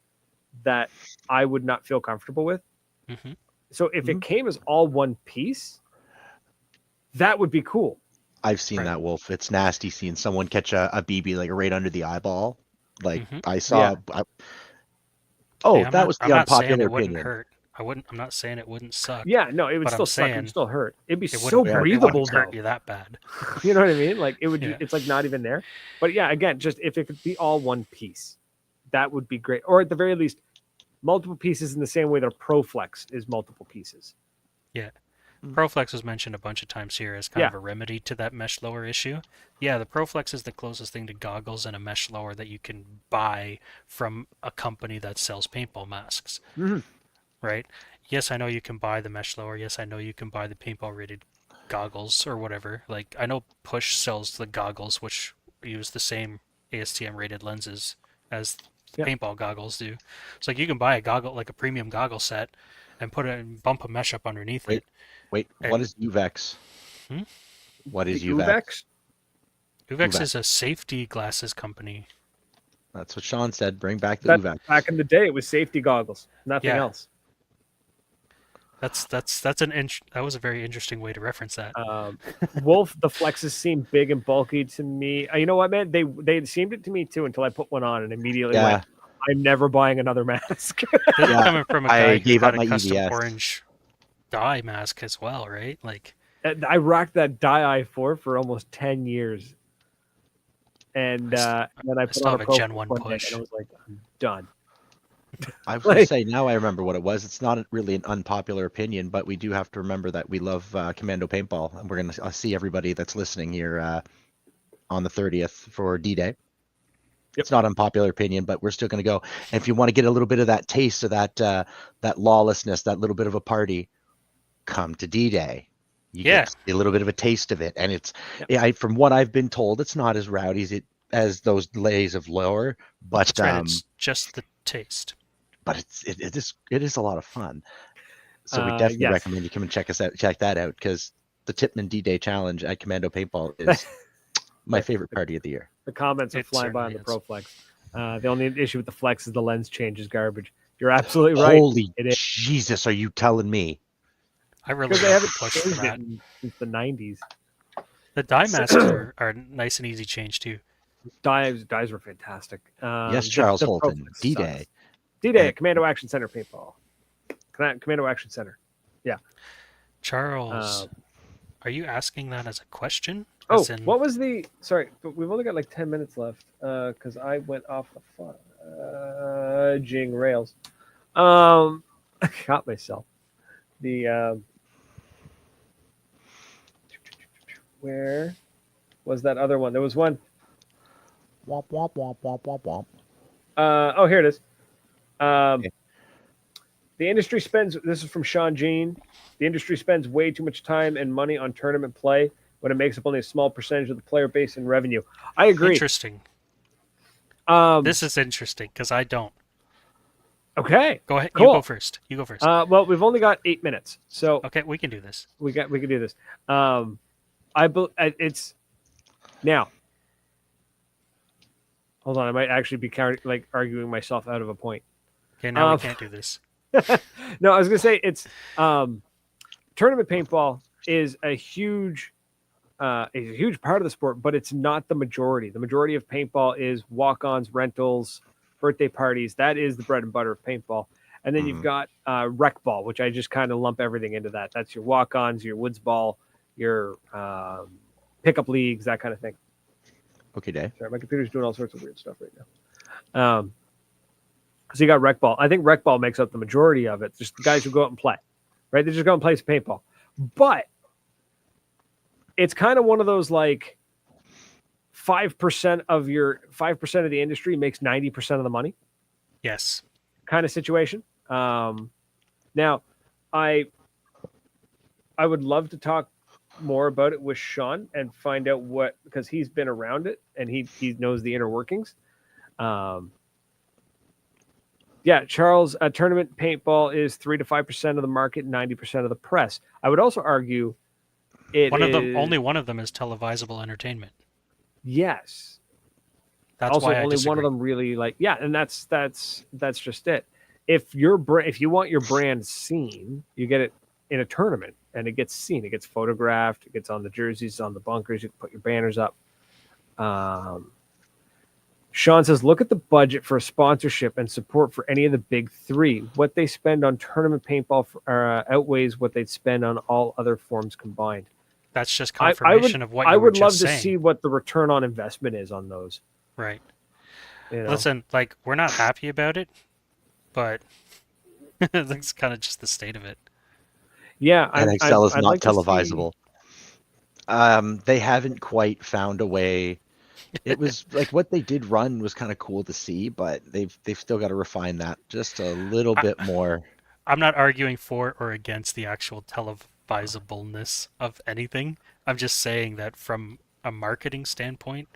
[SPEAKER 3] that I would not feel comfortable with.
[SPEAKER 2] Mhm.
[SPEAKER 3] So if it came as all one piece, that would be cool.
[SPEAKER 1] I've seen
[SPEAKER 2] Right.
[SPEAKER 1] that, Wolf. It's nasty seeing someone catch a BB like right under the eyeball. Like
[SPEAKER 2] Mhm.
[SPEAKER 1] I saw.
[SPEAKER 3] Yeah.
[SPEAKER 1] Oh,
[SPEAKER 2] Hey,
[SPEAKER 1] that was the
[SPEAKER 2] I'm not saying
[SPEAKER 1] unpopular
[SPEAKER 2] it wouldn't
[SPEAKER 1] opinion.
[SPEAKER 2] hurt. I'm not saying it wouldn't suck.
[SPEAKER 3] Yeah, no, it would
[SPEAKER 2] But
[SPEAKER 3] still
[SPEAKER 2] I'm
[SPEAKER 3] suck. It
[SPEAKER 2] saying
[SPEAKER 3] would still hurt. It'd be
[SPEAKER 2] It
[SPEAKER 3] so
[SPEAKER 2] wouldn't,
[SPEAKER 3] breathable
[SPEAKER 2] it wouldn't
[SPEAKER 3] though.
[SPEAKER 2] hurt you that bad.
[SPEAKER 3] You know what I mean? Like it would.
[SPEAKER 2] Yeah.
[SPEAKER 3] It's like not even there. But yeah, again, just if it could be all one piece, that would be great. Or at the very least, multiple pieces in the same way that a Pro Flex is multiple pieces.
[SPEAKER 2] ProFlex was mentioned a bunch of times here as kind of a remedy to that mesh lower issue. Yeah, the ProFlex is the closest thing to goggles and a mesh lower that you can buy from a company that sells paintball masks.
[SPEAKER 3] Mhm.
[SPEAKER 2] Right? Yes, I know you can buy the mesh lower. Yes, I know you can buy the paintball rated goggles or whatever. Like, I know Push sells the goggles, which use the same ASTM rated lenses as the paintball goggles do. So like you can buy a goggle, like a premium goggle set, and bump a mesh up underneath it.
[SPEAKER 1] Wait, what is UVEX?
[SPEAKER 2] Hmm?
[SPEAKER 1] What is
[SPEAKER 3] The
[SPEAKER 1] UVEX?
[SPEAKER 2] Uvex is a safety glasses company.
[SPEAKER 1] That's what Sean said. Bring back the UVEX.
[SPEAKER 3] Back in the day, it was safety goggles, nothing
[SPEAKER 2] Yeah.
[SPEAKER 3] else.
[SPEAKER 2] That was a very interesting way to reference that.
[SPEAKER 3] Wolf, the flexes seem big and bulky to me. You know what, man? They seemed it to me too until I put one on and immediately
[SPEAKER 1] Yeah.
[SPEAKER 3] went, I'm never buying another mask.
[SPEAKER 2] This is
[SPEAKER 1] Yeah,
[SPEAKER 2] coming from a
[SPEAKER 1] I
[SPEAKER 2] guy who
[SPEAKER 1] gave
[SPEAKER 2] had
[SPEAKER 1] up
[SPEAKER 2] a
[SPEAKER 1] my
[SPEAKER 2] custom
[SPEAKER 1] EVS.
[SPEAKER 2] orange dye mask as well, right? Like,
[SPEAKER 3] I rocked that dye i4 for almost 10 years. And then I put
[SPEAKER 2] still
[SPEAKER 3] on
[SPEAKER 2] have
[SPEAKER 3] a
[SPEAKER 2] a
[SPEAKER 3] Pro
[SPEAKER 2] Gen
[SPEAKER 3] Flex
[SPEAKER 2] 1
[SPEAKER 3] one day,
[SPEAKER 2] push.
[SPEAKER 3] and I was like, I'm done.
[SPEAKER 1] I was going to say, now I remember what it was. It's not really an unpopular opinion, but we do have to remember that we love Commando Paintball, and we're going to see everybody that's listening here on the 30th for D-Day. It's not unpopular opinion, but we're still going to go. And if you want to get a little bit of that taste of that that lawlessness, that little bit of a party, come to D-Day. You get a little bit of a taste of it, and it's from what I've been told, it's not as rowdy as those lays of lower, but
[SPEAKER 2] that's right, it's just the taste.
[SPEAKER 1] But it is a lot of fun. So we definitely recommend you come and check that out, because the Tipman D-Day Challenge at Commando Paintball is my favorite party of the year.
[SPEAKER 3] The comments are flying by on the Pro Flex. The only issue with the Flex is the lens change is garbage. You're absolutely right.
[SPEAKER 1] Holy
[SPEAKER 3] It is.
[SPEAKER 1] Jesus, are you telling me?
[SPEAKER 2] I really
[SPEAKER 3] Because they
[SPEAKER 2] love
[SPEAKER 3] haven't
[SPEAKER 2] the push for
[SPEAKER 3] changed
[SPEAKER 2] that.
[SPEAKER 3] it since the 90s.
[SPEAKER 2] The die masks are nice and easy change too.
[SPEAKER 3] Dies were fantastic.
[SPEAKER 1] Yes, Charles
[SPEAKER 3] the
[SPEAKER 1] Holton,
[SPEAKER 3] Proflex
[SPEAKER 1] D-Day.
[SPEAKER 3] sucks. D-Day
[SPEAKER 1] And-
[SPEAKER 3] at Commando Action Center paintball. Commando Action Center.
[SPEAKER 2] Charles, are you asking that as a question?
[SPEAKER 3] Oh,
[SPEAKER 2] As in,
[SPEAKER 3] what was the? Sorry, but we've only got like 10 minutes left because I went off the fudging rails. I got myself. The where was that other one? There was one.
[SPEAKER 1] Womp, womp, womp, womp, womp, womp.
[SPEAKER 3] Oh, here it is.
[SPEAKER 1] Okay.
[SPEAKER 3] The industry spends. This is from Sean Jean. The industry spends way too much time and money on tournament play when it makes up only a small percentage of the player base and revenue. I agree.
[SPEAKER 2] interesting. This is interesting because I don't.
[SPEAKER 3] Okay.
[SPEAKER 2] Go ahead.
[SPEAKER 3] Cool.
[SPEAKER 2] You go first. You go first.
[SPEAKER 3] Well, we've only got 8 minutes, so
[SPEAKER 2] Okay, we can do this.
[SPEAKER 3] we can do this. It's now. Hold on, I might actually be arguing myself out of a point.
[SPEAKER 2] Okay, now we can't do this.
[SPEAKER 3] No, I was gonna say it's tournament paintball is a huge part of the sport, but it's not the majority. The majority of paintball is walk-ons, rentals, birthday parties. That is the bread and butter of paintball. And then you've got rec ball, which I just kind of lump everything into that. That's your walk-ons, your woods ball, your pickup leagues, that kind of thing.
[SPEAKER 1] Okay, Dave.
[SPEAKER 3] Sorry, my computer's doing all sorts of weird stuff right now. So you got rec ball. I think rec ball makes up the majority of it. Just the guys who go out and play, right? They just go out and play some paintball. But it's kind of one of those like 5% of the industry makes 90% of the money
[SPEAKER 2] Yes.
[SPEAKER 3] kind of situation. Now, I would love to talk more about it with Sean and find out because he's been around it and he knows the inner workings. Charles, tournament paintball is 3 to 5% of the market, 90% of the press. I would also argue
[SPEAKER 2] only one of them is televisable entertainment.
[SPEAKER 3] Yes.
[SPEAKER 2] That's
[SPEAKER 3] also,
[SPEAKER 2] why I
[SPEAKER 3] only
[SPEAKER 2] disagree.
[SPEAKER 3] one of them really and that's just it. If you want your brand seen, you get it in a tournament and it gets seen. It gets photographed. It gets on the jerseys, on the bunkers. You can put your banners up. Sean says, look at the budget for sponsorship and support for any of the big three. What they spend on tournament paintball outweighs what they'd spend on all other forms combined.
[SPEAKER 2] That's just confirmation of what you were just saying.
[SPEAKER 3] I would love to see what the return on investment is on those.
[SPEAKER 2] Right.
[SPEAKER 3] You know?
[SPEAKER 2] Listen, we're not happy about it, but that's kind of just the state of it.
[SPEAKER 3] Yeah.
[SPEAKER 1] NXL is
[SPEAKER 3] I'd
[SPEAKER 1] not
[SPEAKER 3] like
[SPEAKER 1] televisable. They haven't quite found a way. It was like what they did run was kind of cool to see, but they've still got to refine that just a little bit more.
[SPEAKER 2] I'm not arguing for or against the actual televisableness of anything. I'm just saying that from a marketing standpoint,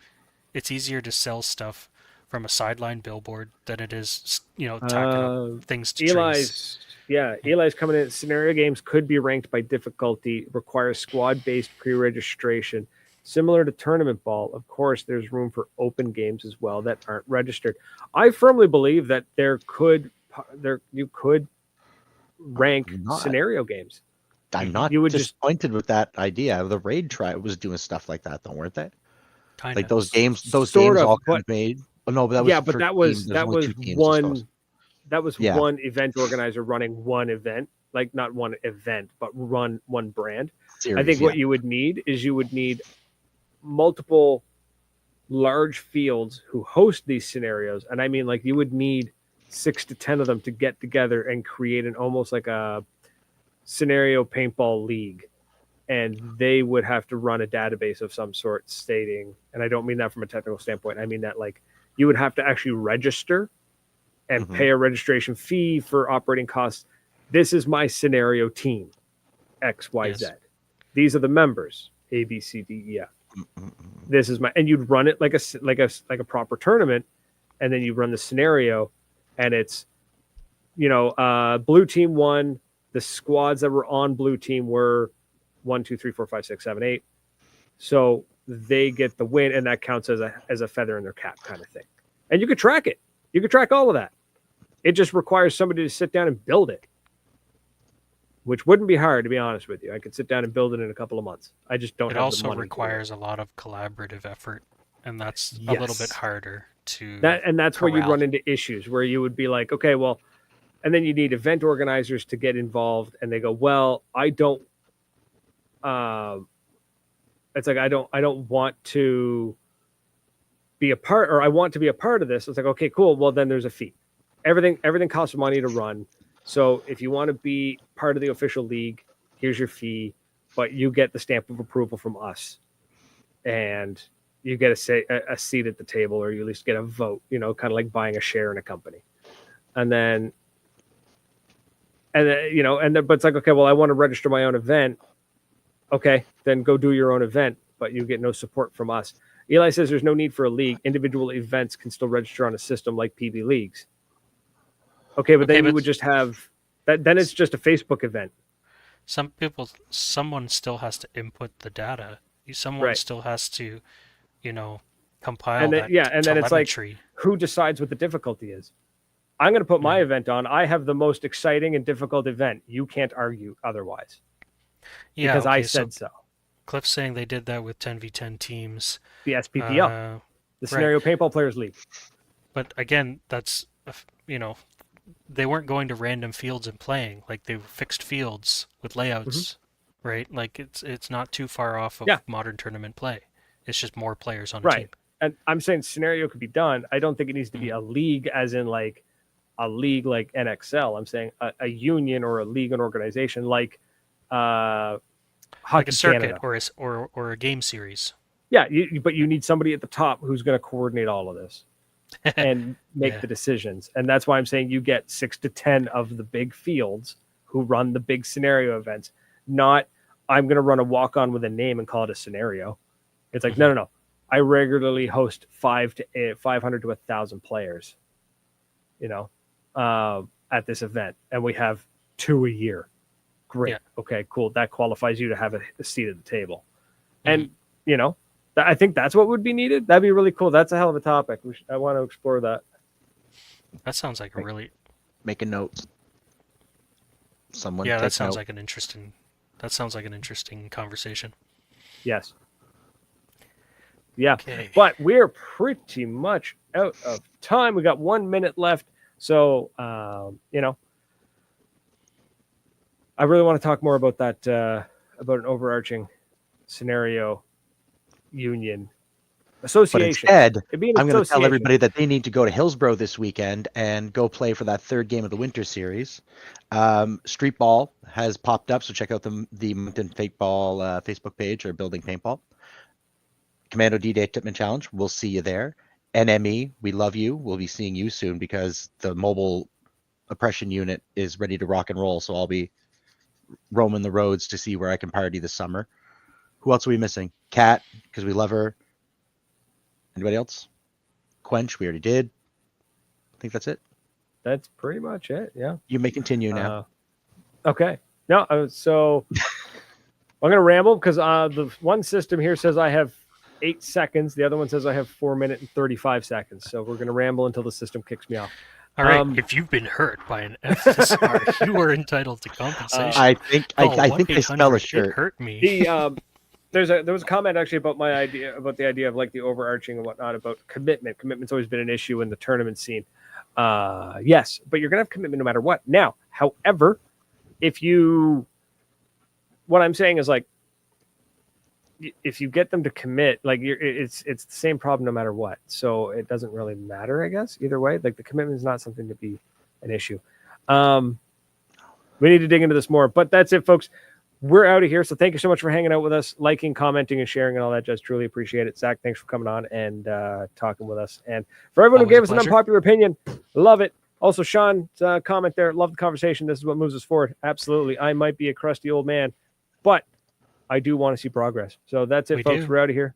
[SPEAKER 2] it's easier to sell stuff from a sideline billboard than it is, tacking up things to trees.
[SPEAKER 3] Eli's coming in. Scenario games could be ranked by difficulty, requires squad-based pre-registration. Similar to tournament ball, of course, there's room for open games as well that aren't registered. I firmly believe that you could rank scenario games.
[SPEAKER 1] I'm not disappointed with that idea. The Raid was doing stuff like that, though, weren't they?
[SPEAKER 2] Kind
[SPEAKER 1] like
[SPEAKER 2] of.
[SPEAKER 1] those games
[SPEAKER 3] Sort
[SPEAKER 1] all
[SPEAKER 3] of,
[SPEAKER 1] kind of made. Oh no, but that was
[SPEAKER 3] one event organizer running one event, like not one event, but run one brand.
[SPEAKER 1] Series,
[SPEAKER 3] I think what you would need is multiple large fields who host these scenarios, and I mean like you would need 6 to 10 of them to get together and create almost like a scenario paintball league, and they would have to run a database of some sort stating, and I don't mean that from a technical standpoint, I mean that like you would have to actually register and pay a registration fee for operating costs. This is my scenario team, XYZ. Yes. These are the members, A, B, C, D, E, F. This is and you'd run it like a proper tournament, and then you run the scenario, and it's blue team won. The squads that were on blue team were 1, 2, 3, 4, 5, 6, 7, 8. So they get the win, and that counts as a feather in their cap kind of thing. And you could track it. You could track all of that. It just requires somebody to sit down and build it, which wouldn't be hard, to be honest with you. I could sit down and build it in a couple of months. I just don't
[SPEAKER 2] It
[SPEAKER 3] have the
[SPEAKER 2] also
[SPEAKER 3] money.
[SPEAKER 2] requires a lot of collaborative effort, and that's a little bit harder to
[SPEAKER 3] that's where you'd
[SPEAKER 2] corral.
[SPEAKER 3] run into issues where you would be like, okay, well, and then you need event organizers to get involved, and they go, well, I don't. It's like I don't want to be a part, or I want to be a part of this. It's like, okay, cool. Well, then there's a fee. Everything costs money to run. So if you want to be part of the official league, here's your fee, but you get the stamp of approval from us, and you get a seat at the table, or you at least get a vote. You know, kind of like buying a share in a company, and then but it's like, okay, well, I want to register my own event. Okay, then go do your own event, but you get no support from us. Eli says there's no need for a league. Individual events can still register on a system like PB leagues. Okay, but then you would just have that. Then it's just a Facebook event.
[SPEAKER 2] Someone still has to input the data. Someone still has to, compile
[SPEAKER 3] and then,
[SPEAKER 2] that
[SPEAKER 3] and then it's like, who decides what the difficulty is? I'm going to put my event on. I have the most exciting and difficult event. You can't argue otherwise. Yeah, because I said so.
[SPEAKER 2] Cliff's saying they did that with 10v10 teams.
[SPEAKER 3] The SPPL, the Scenario Paintball Players League.
[SPEAKER 2] But again, that's, they weren't going to random fields and playing. Like, they were fixed fields with layouts, right? Like, it's not too far off of modern tournament play. It's just more players on a team.
[SPEAKER 3] And I'm saying Scenario could be done. I don't think it needs to be a league, as in like a league like NXL. I'm saying a union or a league, an organization like Hockey
[SPEAKER 2] like a circuit
[SPEAKER 3] Canada.
[SPEAKER 2] or a game series.
[SPEAKER 3] Yeah, but you need somebody at the top who's going to coordinate all of this and make the decisions. And that's why I'm saying you get 6 to 10 of the big fields who run the big scenario events. Not, I'm going to run a walk-on with a name and call it a scenario. It's like, no. I regularly host 500 to 1,000 players, at this event, and we have 2 a year. Great. Yeah. Okay, cool. That qualifies you to have a seat at the table. And, I think that's what would be needed. That'd be really cool. That's a hell of a topic. I want to explore that.
[SPEAKER 2] That sounds like
[SPEAKER 1] make a note. Someone.
[SPEAKER 2] Yeah, that sounds like an interesting conversation.
[SPEAKER 3] Yes. Yeah. Okay. But we're pretty much out of time. We got 1 minute left. So, I really want to talk more about that, about an overarching scenario union association.
[SPEAKER 1] But instead, I'm going to tell everybody that they need to go to Hillsborough this weekend and go play for that third game of the winter series. Street Ball has popped up, so check out the Mountain Paintball Facebook page, or Building Paintball. Commando D-Day Tipman Challenge, we'll see you there. NME, we love you. We'll be seeing you soon because the mobile oppression unit is ready to rock and roll, so I'll be roaming the roads to see where I can party this summer. Who else are we missing? Kat, because we love her. Anybody else? Quench, we already did. I think that's it.
[SPEAKER 3] That's pretty much it, yeah.
[SPEAKER 1] You may continue now.
[SPEAKER 3] Okay. No, so I'm going to ramble because the one system here says I have 8 seconds. The other one says I have 4 minutes and 35 seconds. So we're going to ramble until the system kicks me off.
[SPEAKER 2] All right. If you've been hurt by an FSR, you are entitled to compensation.
[SPEAKER 1] I think I smell a shirt.
[SPEAKER 2] Hurt me.
[SPEAKER 3] There was a comment actually about the idea of like the overarching and whatnot about commitment. Commitment's always been an issue in the tournament scene. Yes, but you're gonna have commitment no matter what. Now, however, what I'm saying is like, if you get them to commit, like it's the same problem no matter what. So it doesn't really matter, I guess, either way. Like the commitment is not something to be an issue. We need to dig into this more, but that's it, folks. We're out of here. So thank you so much for hanging out with us, liking, commenting, and sharing and all that. Just truly appreciate it. Zach, thanks for coming on and talking with us. And for everyone who gave us an unpopular opinion, love it. Also, Sean's comment there. Love the conversation. This is what moves us forward. Absolutely. I might be a crusty old man, but I do want to see progress. So that's it, folks. We're out of here.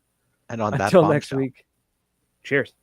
[SPEAKER 1] And on that
[SPEAKER 3] until next week. Cheers.